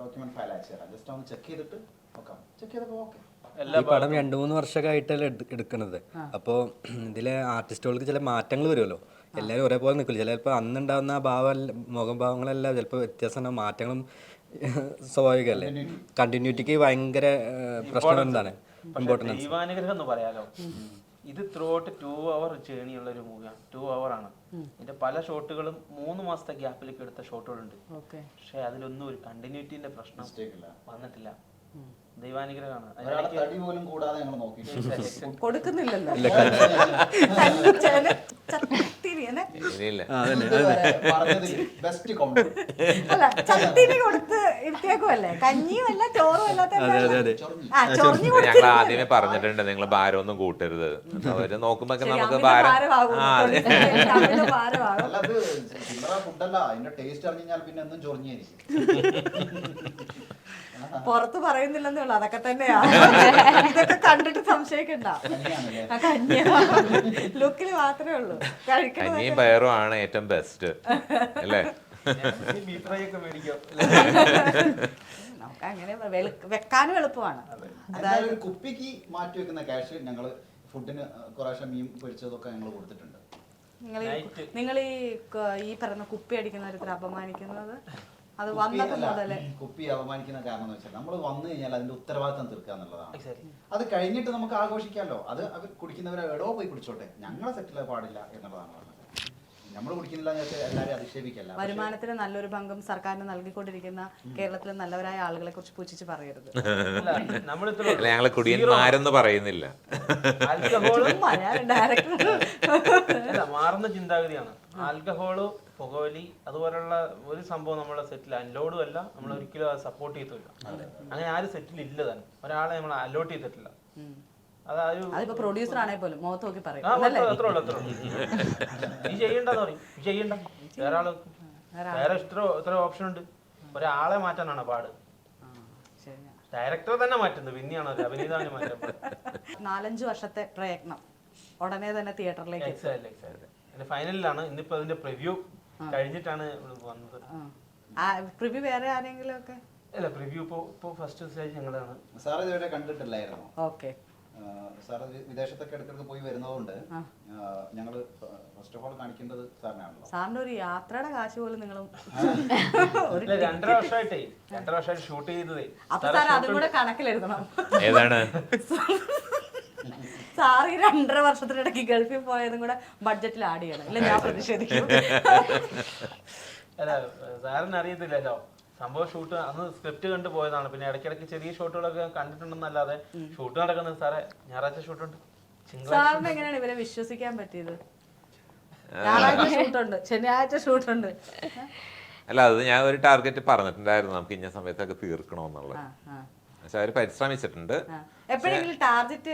ഡോക്യുമെന്റ് ഫയൽ അയച്ചു തരാം, ജസ്റ്റ് ഒന്ന് ചെക്ക് ചെയ്തിട്ട് നോക്കാം. ചെക്ക് ചെയ്തപ്പോൾ ഓക്കെ. ഈ പടം 2-3 വർഷമൊക്കെ ആയിട്ടല്ലേ എടുക്കുന്നത്. അപ്പോൾ ഇതിലെ ആർട്ടിസ്റ്റുകൾക്ക് ചില മാറ്റങ്ങൾ വരുമല്ലോ. എല്ലാവരും ഒരേപോലെ നിൽക്കില്ല. ചിലപ്പോൾ അന്നുണ്ടാകുന്ന മുഖഭാവങ്ങളെല്ലാം ചിലപ്പോൾ വ്യത്യാസം, മാറ്റങ്ങളും സ്വാഭാവികമല്ലേ. കണ്ടിന്യൂറ്റിക്ക് ഭയങ്കര പ്രശ്നം എന്താണ് ഇമ്പോർട്ടൻസ്. ദൈവാനുഗ്രഹം എന്ന് പറയാലോ. ഇത് ത്രൂ ഔട്ട് 2 hour ജേണി ഉള്ള ഒരു മൂവിയാണ്. 2 hour ആണ്. ഇതിന്റെ പല ഷോട്ടുകളും 3 മാസത്തെ ഗ്യാപ്പിലേക്ക് എടുത്ത ഷോട്ടുകളുണ്ട്. പക്ഷെ അതിലൊന്നും ഒരു കണ്ടിന്യൂറ്റിന്റെ പ്രശ്നം വന്നിട്ടില്ല. ദൈവാനുഗ്രഹമാണ്. കൊടുക്കുന്നില്ലല്ലോ. അല്ല, ചത്തിരി കൊടുത്ത് ഇരുത്തിയേക്കുമല്ലേ, കഞ്ഞിയും അല്ല ചോറും അല്ലാത്ത. ഞങ്ങൾ ആദ്യമേ പറഞ്ഞിട്ടുണ്ട് നിങ്ങൾ ഭാരം ഒന്നും കൂട്ടരുത്. അവര് നോക്കുമ്പോ നമുക്ക് ഭാരം പുറത്ത് പറയുന്നില്ലെന്നേ ഉള്ളു, അതൊക്കെ തന്നെയാ. ഇതൊക്കെ കണ്ടിട്ട് സംശയിക്കണ്ട. ലുക്കിൽ മാത്രമേ ഉള്ളൂ. കഞ്ഞിയും പയറും ആണ് ഏറ്റവും ബെസ്റ്റ് അല്ലേ? നമുക്ക് അങ്ങനെ വെക്കാനും എളുപ്പമാണ്. അതായത് കുപ്പിക്ക് മാറ്റി വെക്കുന്ന ക്യാഷ് ഞങ്ങള് ഫുഡിന് കുറേശ്ശെ മീൻ പൊരിച്ചതൊക്കെ ഞങ്ങൾ കൊടുത്തിട്ടുണ്ട്. നിങ്ങൾ ഈ പറയുന്ന കുപ്പി അടിക്കുന്നവരത്തിൽ അപമാനിക്കുന്നത് അത് വന്നപ്പോ മുതലേ. കുപ്പി അപമാനിക്കുന്ന കാരണം എന്ന് വെച്ചാൽ നമ്മൾ വന്നു കഴിഞ്ഞാൽ അതിന്റെ ഉത്തരവാദിത്തം തീർക്കുക എന്നുള്ളതാണ്. അത് കഴിഞ്ഞിട്ട് നമുക്ക് ആഘോഷിക്കാമല്ലോ. അത് അവർ കുടിക്കുന്നവരെ എടോ പോയി കുടിച്ചോട്ടെ, ഞങ്ങളെ സെറ്റിൽ പാടില്ല എന്നുള്ളതാണ് പറഞ്ഞത്. നമ്മൾ കുടിക്കുന്നില്ല എന്ന് വെച്ചാൽ എല്ലാവരും അധിക്ഷേപിക്കല്ല. വരുമാനത്തിന് നല്ലൊരു പങ്കും സർക്കാരിന് നൽകിക്കൊണ്ടിരിക്കുന്ന കേരളത്തിലെ നല്ലവരായ ആളുകളെ കുറിച്ച് പുച്ഛിച്ച് പറയരുത്. ഞങ്ങള് കുടിയന്മാരെന്ന് പറയുന്നില്ല. മാറുന്ന ചിന്താഗതിയാണ്. ആൽക്കഹോള്, പുകവലി അതുപോലുള്ള ഒരു സംഭവം നമ്മളെ സെറ്റിൽ അലോഡും അല്ല. നമ്മൾ ഒരിക്കലും അത് സപ്പോർട്ട് ചെയ്തില്ല. അങ്ങനെ ആരും സെറ്റിൽ ഇല്ല തന്നെ. ഒരാളെ നമ്മൾ അലോട്ട് ചെയ്തിട്ടില്ല. അതിപ്പോ പ്രൊഡ്യൂസർ ആണേ പോലും മുഖത്ത് നോക്കി പറയും, നീ ചെയ്യണ്ടെന്ന് പറയും. ചെയ്യണ്ട, വേറെ ആള് വേറെ എത്ര ഓപ്ഷൻ ഉണ്ട്. ഒരാളെ മാറ്റാനാണ് പാട്. ഡയറക്ടർ തന്നെ മാറ്റുന്നത്, പിന്നെയാണ് ഒരു അഭിനേതാവിനെ മാറ്റാൻ. 4-5 വർഷത്തെ പ്രയത്നം ഉടനെ തന്നെ തിയേറ്ററിലേക്ക്. ഫൈനലിലാണ്. ഇന്നിപ്പോ അതിന്റെ പ്രിവ്യൂ കഴിഞ്ഞിട്ടാണ് വന്നത്. പ്രിവ്യൂ വേറെ ആരെങ്കിലും ഒക്കെ? അല്ല, പ്രിവ്യൂ ഇപ്പോ ഫസ്റ്റ് സ്റ്റേജ് ഞങ്ങളാണ്. സാർ ഇതുവരെ കണ്ടിട്ടില്ലായിരുന്നു. ഓക്കെ. സാർ വിദേശത്തൊക്കെ ഇടയ്ക്കിടയ്ക്ക് പോയി വരുന്നതുകൊണ്ട് ഞങ്ങള് ഫസ്റ്റ് ഓഫ് ഓൾ കാണിക്കേണ്ടത് സാറിനാണല്ലോ. സാറിന്റെ ഒരു യാത്രയുടെ കാശ് പോലും നിങ്ങളും 2.5 വർഷമായിട്ട് ഷൂട്ട് ചെയ്തതേ. അപ്പൊ സാർ അതും കൂടെ കണക്കിലെഴുതണം. ഏതാണ് സാർ ഈ 2.5 വർഷത്തിനിടയ്ക്ക് ഗൾഫിൽ പോയതും കൂടെ ബഡ്ജറ്റിൽ ആഡ് ചെയ്യണം. ഇല്ല, ഞാൻ പ്രതിഷേധിക്കും. അല്ല, സാറിന് അറിയത്തില്ലല്ലോ സംഭവം. ഷൂട്ട് അന്ന് സ്ക്രിപ്റ്റ് കണ്ട് പോയതാണ്. പിന്നെ ഇടയ്ക്കിടയ്ക്ക് ചെറിയ ഷോട്ടുകളൊക്കെ കണ്ടിട്ടുണ്ടെന്നല്ലാതെ ഷൂട്ട് നടക്കുന്നത് സാറേ ഞായറാഴ്ച ഷൂട്ടുണ്ട്. സാറിന് എങ്ങനെയാണ് ഇവരെ വിശ്വസിക്കാൻ പറ്റിയത്? ഞായറാഴ്ച ഷൂട്ടുണ്ട്, ശനിയാഴ്ച ഷൂട്ടുണ്ട്. അല്ല, അത് ഞാൻ ഒരു ടാർഗറ്റ് പറഞ്ഞിട്ടുണ്ടായിരുന്നു, നമുക്ക് ഇന്ന സമയത്തൊക്കെ തീർക്കണമെന്നുള്ളത്. പക്ഷെ അവര് പരിശ്രമിച്ചിട്ടുണ്ട്. എപ്പോഴെങ്കിലും ടാർഗറ്റ്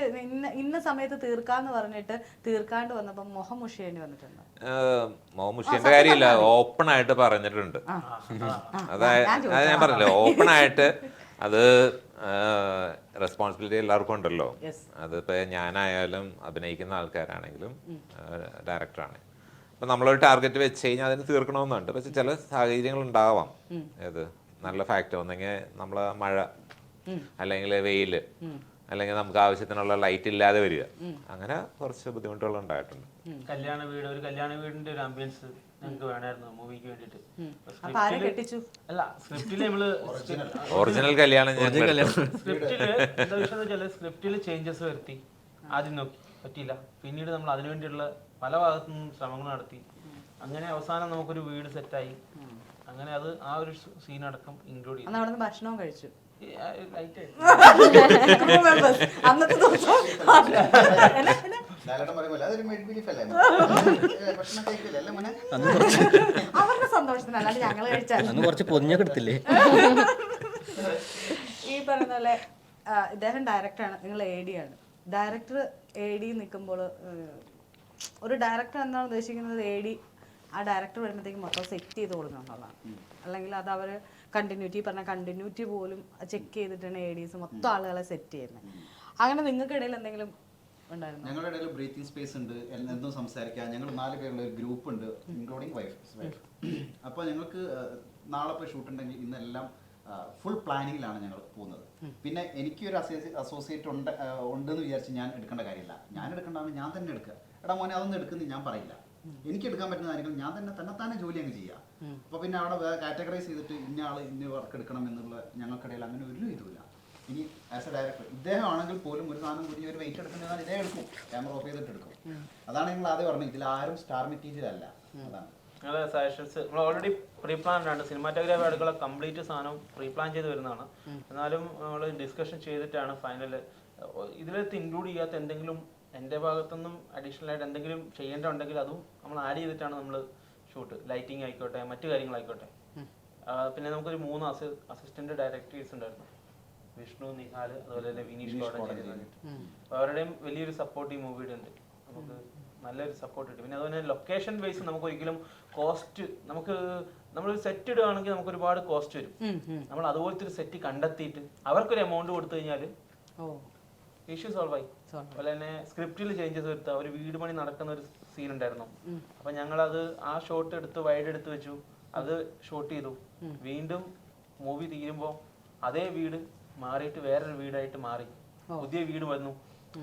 ഇന്ന സമയത്ത് തീർക്കാന്ന് പറഞ്ഞിട്ട് തീർക്കാണ്ട് വന്നപ്പോ മുഖം മുഷിയേണ്ടി വന്നിട്ടുണ്ട്? മുഷിയേണ്ട കാര്യമില്ല, ഓപ്പൺ ആയിട്ട് പറഞ്ഞിട്ടുണ്ട്. അതായത് ഞാൻ പറഞ്ഞില്ലേ, ഓപ്പൺ ആയിട്ട്. അത് റെസ്പോൺസിബിലിറ്റി എല്ലാവർക്കും ഉണ്ടല്ലോ. അതിപ്പോ ഞാനായാലും അഭിനയിക്കുന്ന ആൾക്കാരാണെങ്കിലും ഡയറക്ടറാണ്. അപ്പൊ നമ്മളൊരു ടാർഗറ്റ് വെച്ച് കഴിഞ്ഞാൽ അതിന് തീർക്കണമെന്നുണ്ട്. പക്ഷെ ചില സാഹചര്യങ്ങൾ ഉണ്ടാവാം. ഏത് നല്ല ഫാക്ടർ ഒന്നെങ്കിൽ നമ്മളെ മഴ, അല്ലെങ്കിൽ വെയില്, അല്ലെങ്കിൽ നമുക്ക് ആവശ്യത്തിനുള്ള ലൈറ്റ് ഇല്ലാതെ വരിക, അങ്ങനെ കുറച്ച് ബുദ്ധിമുട്ടുകൾ ഉണ്ടായിട്ടുണ്ട്. ഒരു കല്യാണ വീടിന്റെ ഒരു ആംബിയൻസ് ഞങ്ങൾക്ക് വേണമായിരുന്നു മൂവിക്ക് വേണ്ടിട്ട്. അല്ല, സ്ക്രിപ്റ്റില് നമ്മള് ഒറിജിനൽ കല്യാണം സ്ക്രിപ്റ്റില് എന്താ വിഷയം വെച്ചാല് സ്ക്രിപ്റ്റില് ചേഞ്ചസ് വരുത്തി. ആദ്യം നോക്കി പറ്റിയില്ല. പിന്നീട് നമ്മൾ അതിനുവേണ്ടിയുള്ള പല ഭാഗത്തു നിന്നും ശ്രമങ്ങൾ നടത്തി. അങ്ങനെ അവസാനം നമുക്കൊരു വീട് സെറ്റായി. അങ്ങനെ അത് ആ ഒരു സീനടക്കം ഇൻക്ലൂഡ് ചെയ്തു. ഭക്ഷണവും കഴിച്ചു. അന്നത്തെ ദിവസം അവരുടെ സന്തോഷത്തിനല്ലാണ്ട് ഞങ്ങൾ കഴിച്ചാൽ കുറച്ച് പൊതിഞ്ഞൊക്കെ എടുത്തില്ലേ? ഈ പറഞ്ഞ പോലെ ഇദ്ദേഹം ഡയറക്ടറാണ്, നിങ്ങൾ എ ഡി ആണ്. ഡയറക്ടർ എ ഡി നിൽക്കുമ്പോൾ ഒരു ഡയറക്ടർ എന്താണ് ഉദ്ദേശിക്കുന്നത്? എ ഡി ആ ഡയറക്ടർ വരുമ്പോഴത്തേക്കും മൊത്തം സെറ്റ് ചെയ്ത് കൊടുക്കണം എന്നുള്ളതാണ്. അല്ലെങ്കിൽ അത് അവർ കണ്ടിന്യൂറ്റി പോലും ചെക്ക് ചെയ്തിട്ടാണ് ADs മൊത്തം ആളുകളെ സെറ്റ് ചെയ്യുന്നത്. അങ്ങനെ നിങ്ങൾക്കിടയിൽ എന്തെങ്കിലും ഉണ്ടായിരുന്നു? ഞങ്ങളുടെ ഇടയിൽ ബ്രീത്തിങ് സ്പേസ് ഉണ്ട്, എന്തും സംസാരിക്കാം. ഞങ്ങൾ 4 പേരുള്ള ഒരു ഗ്രൂപ്പ് ഉണ്ട്, ഇൻക്ലൂഡിങ് വൈഫ്. അപ്പോൾ ഞങ്ങൾക്ക് നാളെ പോയി ഷൂട്ട് ഉണ്ടെങ്കിൽ ഇന്നെല്ലാം ഫുൾ പ്ലാനിങ്ങിലാണ് ഞങ്ങൾ പോകുന്നത്. പിന്നെ എനിക്കൊരു അസോസിയേറ്റ് ഉണ്ടെന്ന് വിചാരിച്ച് ഞാൻ എടുക്കേണ്ട കാര്യമില്ല. ഞാൻ എടുക്കേണ്ടതാണ് ഞാൻ തന്നെ എടുക്കുക. എടാ മോനെ അതൊന്നും എടുക്കുന്നത് ഞാൻ പറയില്ല. എനിക്ക് എടുക്കാൻ പറ്റുന്ന കാര്യങ്ങൾ ഞാൻ തന്നെ ജോലി അങ്ങ് ചെയ്യുക. അപ്പോൾ പിന്നെ അവിടെ വേറെ കാറ്റഗറൈസ് ചെയ്തിട്ട് ഇന്ന ആൾ ഇന്ന വർക്ക് എടുക്കണം എന്നുള്ള ഞങ്ങൾക്കിടയിൽ അങ്ങനെ ഒരു ഇതുമില്ല. ഇനി ആസ് എ ഡയറക്ടർ ഇദ്ദേഹം ആണെങ്കിൽ പോലും ഒരു സാധനം പുതിയ ഒരു വെയിറ്റ് എടുക്കുന്നതിനാൽ ഇതേ എടുക്കും, ക്യാമറ ഓഫ് ചെയ്തിട്ട് എടുക്കും. അതാണ് ഞങ്ങൾ ആദ്യം പറഞ്ഞത്, ഇതിൽ ആരും സ്റ്റാർ മെറ്റീരിയൽ അല്ല. അതാണ് ഞങ്ങളുടെ സജഷൻസ് നമ്മൾ ഓൾറെഡി പ്രീ പ്ലാൻ ആണ്. സിനിമാറ്റോഗ്രാഫി അടുക്കള കംപ്ലീറ്റ് സാധനം പ്രീ പ്ലാൻ ചെയ്ത് വരുന്നതാണ്. എന്നാലും നമ്മൾ ഡിസ്കഷൻ ചെയ്തിട്ടാണ് ഫൈനൽ. ഇതിലത്ത് ഇൻക്ലൂഡ് ചെയ്യാത്ത എന്തെങ്കിലും എൻ്റെ ഭാഗത്തുനിന്നും അഡീഷണൽ ആയിട്ട് എന്തെങ്കിലും ചെയ്യേണ്ടതുണ്ടെങ്കിൽ അതും നമ്മൾ ആഡ് ചെയ്തിട്ടാണ് നമ്മൾ ഷൂട്ട്. ലൈറ്റിംഗ് ആയിക്കോട്ടെ, മറ്റു കാര്യങ്ങളായിക്കോട്ടെ. പിന്നെ നമുക്കൊരു 3 അസിസ്റ്റന്റ് ഡയറക്ടേഴ്സ് ഉണ്ടായിരുന്നു, വിഷ്ണു, നിഹാൽ, അതുപോലെ തന്നെ വിനീഷ് കോടൻ. അപ്പോൾ അവരുടെയും വലിയൊരു സപ്പോർട്ട് ഈ മൂവിയുടെ ഉണ്ട്. നമുക്ക് നല്ലൊരു സപ്പോർട്ട് കിട്ടും. പിന്നെ അതുപോലെ ലൊക്കേഷൻ ബേസ് നമുക്ക് ഒരിക്കലും കോസ്റ്റ്, നമ്മളൊരു സെറ്റ് ഇടുകയാണെങ്കിൽ നമുക്ക് ഒരുപാട് കോസ്റ്റ് വരും. നമ്മൾ അതുപോലത്തെ ഒരു സെറ്റ് കണ്ടെത്തിയിട്ട് അവർക്കൊരു എമൗണ്ട് കൊടുത്തു കഴിഞ്ഞാൽ ഇഷ്യൂ സോൾവ് ആയി. അതുപോലെ തന്നെ സ്ക്രിപ്റ്റിൽ ചേഞ്ചസ് വരുത്തുക. ഒരു വീട് പണി നടക്കുന്ന ഒരു സീൻ ഉണ്ടായിരുന്നു. അപ്പൊ ഞങ്ങളത് ആ ഷോട്ട് എടുത്ത് വൈഡ് എടുത്ത് വെച്ചു, അത് ഷൂട്ട് ചെയ്തു. വീണ്ടും മൂവി തീരുമ്പോൾ അതേ വീട് മാറിയിട്ട് വേറൊരു വീടായിട്ട് മാറി, പുതിയ വീട് വന്നു.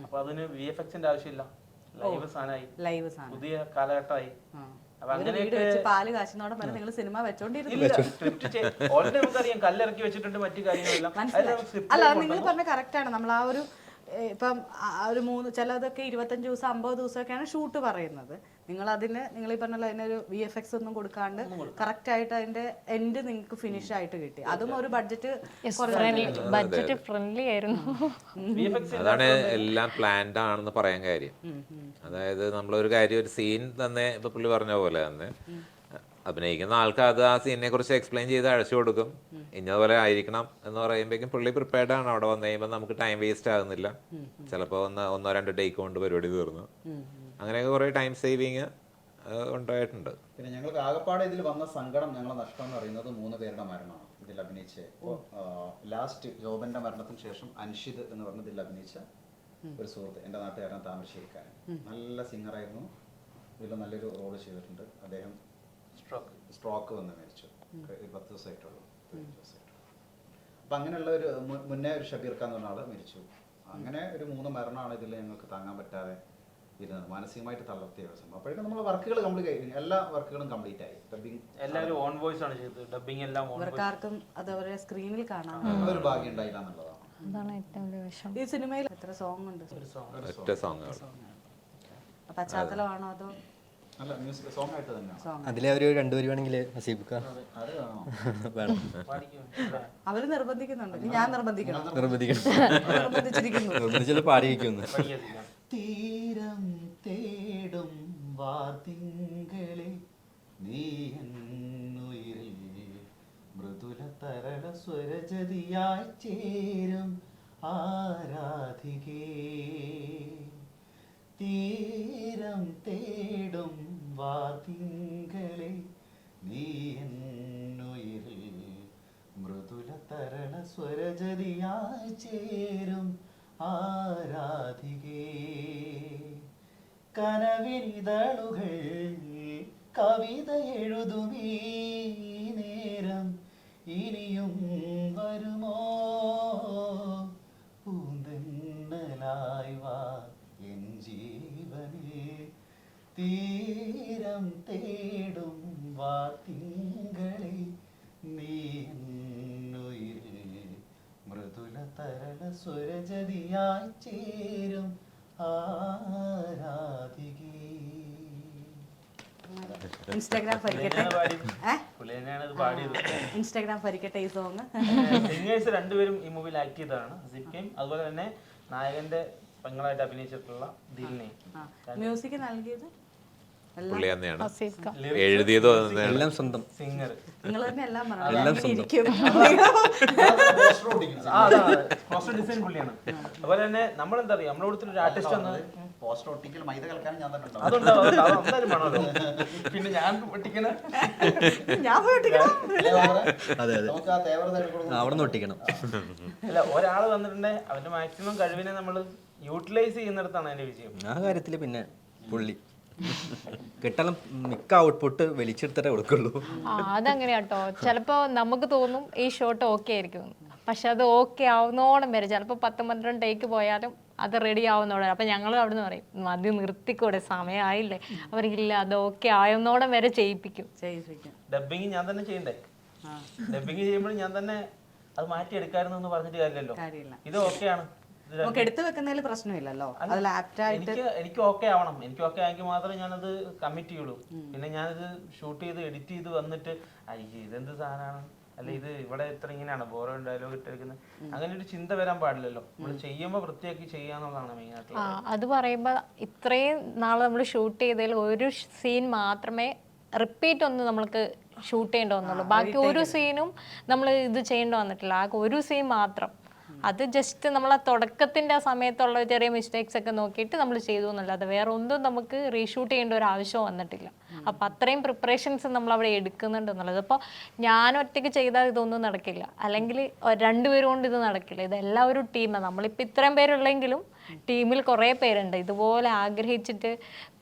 അപ്പൊ അതിന് VFXന്റെ ആവശ്യമില്ല, ലൈവ് സാധനമായി, പുതിയ കാലഘട്ടമായി. അപ്പൊ അങ്ങനെയൊക്കെ പാല് കാശിനോടെ പറഞ്ഞ് നിങ്ങൾ സിനിമ വെച്ചോണ്ടിരുന്നു. ഓൾറെഡി നമുക്കറിയാം കല്ലിറക്കി വെച്ചിട്ടുണ്ട്, മറ്റു കാര്യങ്ങളെല്ലാം. അല്ല, നിങ്ങൾ പറഞ്ഞ കറക്റ്റ് ആണ്. നമ്മൾ ആ ഒരു ഇപ്പം ഒരു 3 ചിലതൊക്കെ 25 ദിവസം 50 ദിവസമൊക്കെയാണ് ഷൂട്ട് പറയുന്നത്. നിങ്ങൾ ഈ പറഞ്ഞ അതിനൊരു VFX ഒന്നും കൊടുക്കാണ്ട് കറക്റ്റ് ആയിട്ട് അതിന്റെ എൻഡ് നിങ്ങൾക്ക് ഫിനിഷ് ആയിട്ട് കിട്ടി. അതും ഒരു ബഡ്ജറ്റ് ഫ്രണ്ട്ലി ആയിരുന്നു. അതാണ് എല്ലാം പ്ലാൻഡ് ആണെന്ന് പറയാൻ കാര്യം. അതായത് നമ്മളൊരു കാര്യം, ഒരു സീൻ തന്നെ ഇപ്പൊ പുള്ളി പറഞ്ഞ പോലെ തന്നെ അഭിനയിക്കുന്ന ആൾക്ക് അത് ആ സീനിനെ കുറിച്ച് എക്സ്പ്ലെയിൻ ചെയ്ത് അഴിച്ചു കൊടുക്കും. ഇന്നതുപോലെ ആയിരിക്കണം എന്ന് പറയുമ്പോഴേക്കും പുള്ളി പ്രിപ്പയർഡ് ആണ്. അവിടെ വന്നു കഴിയുമ്പോൾ നമുക്ക് ടൈം വേസ്റ്റ് ആകുന്നില്ല. ചിലപ്പോൾ 1-2 ടേക്ക് കൊണ്ട് പരിപാടി തീർന്നു. അങ്ങനെയൊക്കെ കുറെ ടൈം സേവിങ് ഉണ്ടായിട്ടുണ്ട്. പിന്നെ ഞങ്ങൾക്ക് ആകപ്പാടെ ഇതിൽ വന്ന സങ്കടം, ഞങ്ങളെ നഷ്ടം എന്ന് പറയുന്നത് 3 പേരുടെ മരണമാണ് ഇതിൽ അഭിനയിച്ച. ഇപ്പോൾ ലാസ്റ്റ് ജോബന്റെ മരണത്തിന് ശേഷം അൻഷിദ് എന്ന് പറഞ്ഞ ഇതിൽ അഭിനയിച്ച ഒരു സുഹൃത്ത്, എൻ്റെ നാട്ടുകാരൻ, താമരശ്ശേരിക്കാരൻ, നല്ല സിംഗറായിരുന്നു. ഇതിൽ നല്ലൊരു റോള് ചെയ്തിട്ടുണ്ട്. അദ്ദേഹം സ്ട്രോക്ക് വന്ന് മരിച്ചു. 10 ദിവസമായിട്ടുള്ളൂ. അപ്പം അങ്ങനെയുള്ള ഒരു മുന്നേ ഒരു ഷബീർ ഖാൻ എന്ന് പറഞ്ഞ ആള് മരിച്ചു. അങ്ങനെ ഒരു 3 മരണമാണ് ഇതിൽ ഞങ്ങൾക്ക് താങ്ങാൻ പറ്റാതെ ഇരുന്നത്, മാനസികമായിട്ട് തളർത്തിയ ദിവസം. അപ്പോഴേക്കും നമ്മൾ വർക്കുകൾ എല്ലാ വർക്കുകളും കംപ്ലീറ്റ് ആയി. ഡബിങ് എല്ലാവരും ഓൺ വോയിസ് ആണ് ചെയ്തത്. ഡബിങ് എല്ലാം ഇവർക്കാർക്കും അതവരെ സ്ക്രീനിൽ കാണാം. ഒരു ഭാഗ്യം ഉണ്ടായില്ല എന്നുള്ളതാണ്. അതാണ് ഏറ്റവും വലിയ വിഷമം. ഈ സിനിമയിൽ എത്ര സോങ് ഉണ്ട്? ഒറ്റ സോങ്ങുകൾ. പശ്ചാത്തലമാണോ അതോ അല്ല, മ്യൂസിക് സോങ് ആയിട്ട് തന്നെയാണ്. അതിലെ ഒരു 2 വരി വേണമെങ്കിൽ നസീബ് അത് വേണം. അവര് നിർബന്ധിക്കുന്നുണ്ട്, ഞാൻ നിർബന്ധിക്കണം. നിർബന്ധിച്ചാൽ പാടിയിരിക്കുന്നു. തീരം തേടും വാർത്തിങ്കളെ നീ എന്നുയിരിൽ മൃദുല തരള സ്വരജതിയായി ചേരും ആരാധികേ. തീരം തേടും വാർത്തിങ്കളെ നീ എന്നുയിരിൽ മൃദുല തരള സ്വരജതിയായി ചേരും ആരാധികേ. കനവിനിതളുകൾ കവിത എഴുതുമീ നേരം ഇനിയും വരുമോ പൂന്തെന്നലായി വാ എൻ ജീവനിൽ. തീരം തേടും വാർത്തിങ്കളെ നീ എന്നുയിരിൽ മൃദുല തരള സ്വരജതിയായി ചേരും ആരാധികേ. ഇൻസ്റ്റാഗ്രാം ഭരിക്കട്ടെ, പുള്ളി തന്നെയാണ് ഇത് പാടിയത്. ഇൻസ്റ്റാഗ്രാം ഭരിക്കട്ടെ ഈ സോങ്. സിംഗേഴ്സ് 2 പേരും ഈ മൂവിയിൽ ആക്ട് ചെയ്തതാണ്, സിക്കിം അതുപോലെ തന്നെ നായകന്റെ പെങ്ങളായിട്ട് അഭിനയിച്ചിട്ടുള്ള ദിൽനെ. മ്യൂസിക് നൽകിയത് പുള്ളി തന്നെയാണ്, എഴുതിയതും എല്ലാം സ്വന്തം. സിംഗർ നിങ്ങൾ തന്നെ എല്ലാം ഡിസൈൻ പുള്ളിയാണ്. അതുപോലെ തന്നെ നമ്മളെന്താ അറിയാം, നമ്മുടെ കൂട്ടത്തിൽ ഒരു ആർട്ടിസ്റ്റ് വന്നത് പോസ്റ്റർ ഒട്ടിക്കൽ മൈദ കലക്കാനും ഞാൻ തന്നെ ഉണ്ടാവും. അതുണ്ടാവും, അത് എന്തായാലും വേണമല്ലോ. പിന്നെ ഞാൻ പൊട്ടിക്കണ ഞാൻ പോയിട്ടില്ല. അല്ലേ വാവറെ? അതെ അതെ നമുക്ക് ആ തേവർ തന്നെ കൊടുക്കും. അവിടെ നിന്ന് ഒട്ടിക്കണം. അല്ല, ഒരാൾ വന്നിട്ടുണ്ടെ അവന്റെ മാക്സിമം കഴിവിനെ നമ്മൾ യൂട്ടിലൈസ് ചെയ്യുന്നിടത്താണ് അതിന്റെ വിജയം. ആ കാര്യത്തിൽ പിന്നെ പുള്ളി കിട്ടണം മിക്ക ഔട്ട്പുട്ട് വലിച്ചെടുത്തിട്ടേ കൊടുക്കുള്ളൂ. അതങ്ങനെയാട്ടോ. ചിലപ്പോ നമുക്ക് തോന്നും ഈ ഷോട്ട് ഓക്കെ ആയിരിക്കും, പക്ഷെ അത് ഓക്കെ ആവുന്നോളം വരെ ചിലപ്പോൾ 10-12 ടേക്ക് പോയാലും അത് റെഡി ആവുന്നോടെ. അപ്പം ഞങ്ങൾ അവിടെ നിന്ന് പറയും മതി നിർത്തിക്കൂടെ, സമയമായില്ലേ. അവർക്കില്ല, അത് ഓക്കെ ആവുന്നോടം വരെ ചെയ്യിപ്പിക്കും. ഡബിങ് ഞാൻ തന്നെ ചെയ്യണ്ടേ? ഡബിങ് ചെയ്യുമ്പോൾ ഞാൻ തന്നെ അത് മാറ്റിയെടുക്കായിരുന്നു എന്ന് പറഞ്ഞിട്ട് കാര്യമില്ലല്ലോ. ഇത് ഓക്കെയാണ്, നമുക്ക് എടുത്തു വെക്കുന്നതിൽ പ്രശ്നമില്ലല്ലോ. അതിൽ ആപ്റ്റായിട്ട് എനിക്ക് ഓക്കെ ആവണം. എനിക്ക് ഓക്കെ ആക്കി മാത്രമേ ഞാനത് കമ്മിറ്റ് ചെയ്യുള്ളൂ. പിന്നെ ഞാനത് ഷൂട്ട് ചെയ്ത് എഡിറ്റ് ചെയ്ത് വന്നിട്ട് അയ്യേ ഇതെന്ത് സാധനമാണ്, അല്ല ഇത് ഇവിടെ ഇത്ര ഇങ്ങനെയാണ് ബോറോ ഡയലോഗ് ഇട്ടിരിക്കുന്നത്, അങ്ങനെ ഒരു ചിന്ത വരാൻ പാടില്ലല്ലോ. നമ്മൾ ചെയ്യുമ്പോൾ വൃത്തിയാക്കി ചെയ്യാന്നുള്ളതാണ് മെയിൻ ആയിട്ടുള്ള. അത് പറയുമ്പോൾ ഇത്രയും നാൾ നമ്മൾ ഷൂട്ട് ചെയ്തതിൽ ഒരു സീൻ മാത്രമേ റിപ്പീറ്റ് ഒന്ന് നമ്മൾക്ക് ഷൂട്ട് ചെയ്യേണ്ടി വന്നുള്ളൂ. ബാക്കി ഒരു സീനും നമ്മൾ ഇത് ചെയ്യേണ്ടി വന്നിട്ടില്ല. ആ ഒരു സീൻ മാത്രം. അത് ജസ്റ്റ് നമ്മൾ ആ തുടക്കത്തിൻ്റെ ആ സമയത്തുള്ള ചെറിയ മിസ്റ്റേക്സ് ഒക്കെ നോക്കിയിട്ട് നമ്മൾ ചെയ്തു എന്നല്ലാതെ വേറെ ഒന്നും നമുക്ക് റീഷൂട്ട് ചെയ്യേണ്ട ഒരു ആവശ്യം വന്നിട്ടില്ല. അപ്പം അത്രയും പ്രിപ്പറേഷൻസ് നമ്മൾ അവിടെ എടുക്കുന്നുണ്ട് എന്നുള്ളത്. അപ്പോൾ ഞാൻ ഒറ്റയ്ക്ക് ചെയ്താൽ ഇതൊന്നും നടക്കില്ല, അല്ലെങ്കിൽ 2 പേരും കൊണ്ട് ഇത് നടക്കില്ല. ഇതെല്ലാം ഒരു ടീമാണ്. നമ്മളിപ്പോൾ ഇത്രയും പേരുള്ളെങ്കിലും ടീമിൽ കുറേ പേരുണ്ട് ഇതുപോലെ ആഗ്രഹിച്ചിട്ട്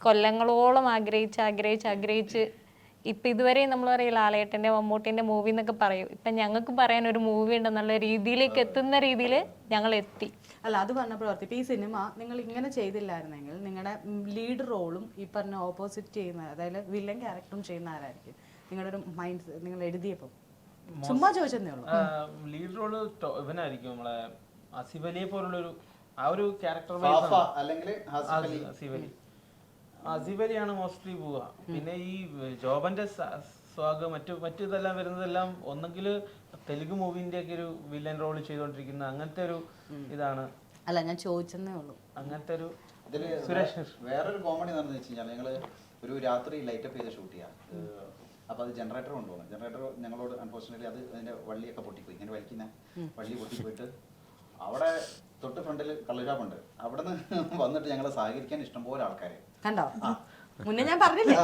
കൊല്ലങ്ങളോളം ആഗ്രഹിച്ച് ഇപ്പം ഇതുവരെ നമ്മൾ പറയും ലാലേട്ടൻ്റെ മമ്മൂട്ടിൻ്റെ മൂവി എന്നൊക്കെ പറയും. ഇപ്പം ഞങ്ങൾക്ക് പറയാൻ ഒരു മൂവി ഉണ്ടെന്നുള്ള രീതിയിലേക്ക് എത്തുന്ന രീതിയിൽ ഞങ്ങൾ എത്തി. അല്ല, അത് പറഞ്ഞപ്പോൾ ഇപ്പം ഈ സിനിമ നിങ്ങൾ ഇങ്ങനെ ചെയ്തില്ലായിരുന്നെങ്കിൽ നിങ്ങളുടെ ലീഡ് റോളും ഈ പറഞ്ഞ ഓപ്പോസിറ്റ് ചെയ്യുന്ന, അതായത് വില്ലൻ ക്യാരക്ടറും ചെയ്യുന്ന ആരായിരിക്കും? നിങ്ങളുടെ ഒരു മൈൻഡ് നിങ്ങൾ എഴുതിയപ്പോൾ ചുമ്മാ ചോദിച്ചതേ ഉള്ളൂ. ലീഡ് റോള് ഇവനായിരിക്കും, നമ്മളെ ആസിഫ് അലിയെ പോലുള്ളൊരു ആ ഒരു ക്യാരക്ടർ അല്ലെങ്കിൽ ആസിഫ് അലിയാണ് മോസ്റ്റ്ലി പോവുക. പിന്നെ ഈ ജോബന്റെ സ്വാഗ് മറ്റു ഇതെല്ലാം വരുന്നതെല്ലാം ഒന്നെങ്കിൽ തെലുങ്ക് മൂവിന്റെ ഒക്കെ ഒരു വില്ലൻ റോൾ ചെയ്തുകൊണ്ടിരിക്കുന്ന അങ്ങനത്തെ ഒരു ഇതാണ്. അല്ല, ഞാൻ ചോദിച്ചതേ ഉള്ളൂ. അങ്ങനത്തെ ഒരു സുരേഷ് വേറൊരു കോമഡി എന്താണെന്ന് വെച്ച് കഴിഞ്ഞാൽ ഞങ്ങള് ഒരു രാത്രി ലൈറ്റപ്പ് ചെയ്ത് ഷൂട്ട് ചെയ്യാം. അപ്പൊ അത് ജനറേറ്റർ കൊണ്ടുപോകും. ജനറേറ്റർ ഞങ്ങളോട് അൺഫോർച്ചുനേറ്റ്ലി അത് അതിന്റെ വള്ളിയൊക്കെ പൊട്ടിപ്പോയി. ഇങ്ങനെ വലിക്കുന്ന വള്ളി പൊട്ടിപ്പോയിട്ട് അവിടെ തൊട്ട് ഫ്രണ്ടിൽ കള്ളുഷാപ്പുണ്ട്. അവിടെ നിന്ന് വന്നിട്ട് ഞങ്ങളെ സഹകരിക്കാൻ ഇഷ്ടംപോലെ ആൾക്കാര് കണ്ടോ? മുന്നേ ഞാൻ പറഞ്ഞില്ലേ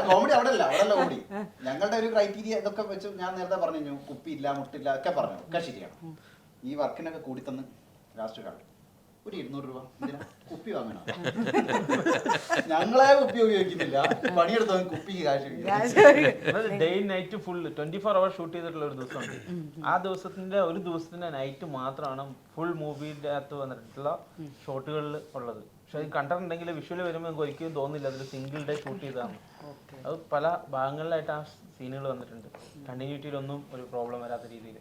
കോമഡി അവിടെ അല്ല കോമഡി. ഞങ്ങളുടെ ഒരു ക്രൈറ്റീരിയ ഇതൊക്കെ വെച്ച് ഞാൻ നേരത്തെ പറഞ്ഞു, കുപ്പിയില്ല മുട്ടില്ല ഒക്കെ പറഞ്ഞു, ഒക്കെ ശരിയാണ്. ഈ വർക്കിനൊക്കെ കൂടി തന്ന് ലാസ്റ്റ് കാലം ഒരു 200 രൂപ കുപ്പി വാങ്ങണം. ഞങ്ങളെ കുപ്പി ഉപയോഗിക്കുന്നില്ല, പണിയെടുത്തവൻ കുപ്പിക്ക് കാശ്. Day night full 24 hours shoot ചെയ്തിട്ടുള്ള ഒരു ദിവസമുണ്ട്. ആ ഒരു ദിവസത്തിന്റെ നൈറ്റ് മാത്രമാണ് ഫുൾ മൂവിന്റെ അകത്ത് വന്നിട്ടുള്ള ഷോട്ടുകളിൽ ഉള്ളത്. പക്ഷെ അത് കണ്ടിട്ടുണ്ടെങ്കിൽ വിഷ്വല് വരുമ്പോൾ നമുക്ക് ഒരിക്കലും തോന്നില്ല അതൊരു സിംഗിൾ ഡേ ഷൂട്ട് ചെയ്തതാണ്. അത് പല ഭാഗങ്ങളിലായിട്ട് ആ സീനുകൾ വന്നിട്ടുണ്ട്. കണ്ടിന്യൂറ്റിയിലൊന്നും ഒരു പ്രോബ്ലം വരാത്ത രീതിയിൽ.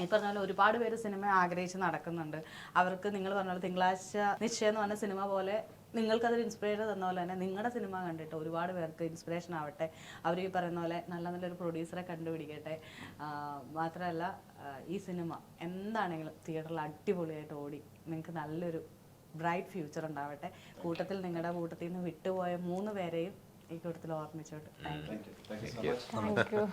ഈ പറഞ്ഞ പോലെ ഒരുപാട് പേര് സിനിമ ആഗ്രഹിച്ച് നടക്കുന്നുണ്ട്. അവർക്ക് നിങ്ങൾ പറഞ്ഞ പോലെ തിങ്കളാഴ്ച നിശ്ചയം എന്ന് പറഞ്ഞ സിനിമ പോലെ നിങ്ങൾക്കതൊരു ഇൻസ്പിറേഷൻ തന്ന പോലെ തന്നെ നിങ്ങളുടെ സിനിമ കണ്ടിട്ട് ഒരുപാട് പേർക്ക് ഇൻസ്പിറേഷൻ ആവട്ടെ. അവർ ഈ പറയുന്ന പോലെ നല്ലൊരു പ്രൊഡ്യൂസറെ കണ്ടുപിടിക്കട്ടെ. മാത്രമല്ല ഈ സിനിമ എന്താണെങ്കിലും തിയേറ്ററിൽ അടിപൊളിയായിട്ട് ഓടി നിങ്ങൾക്ക് നല്ലൊരു ബ്രൈറ്റ് ഫ്യൂച്ചർ ഉണ്ടാവട്ടെ. കൂട്ടത്തിൽ നിങ്ങളുടെ കൂട്ടത്തിൽ നിന്ന് വിട്ടുപോയ 3 പേരെയും ഈ കൂട്ടത്തിൽ ഓർമ്മിച്ചോട്ടെ. Thank you.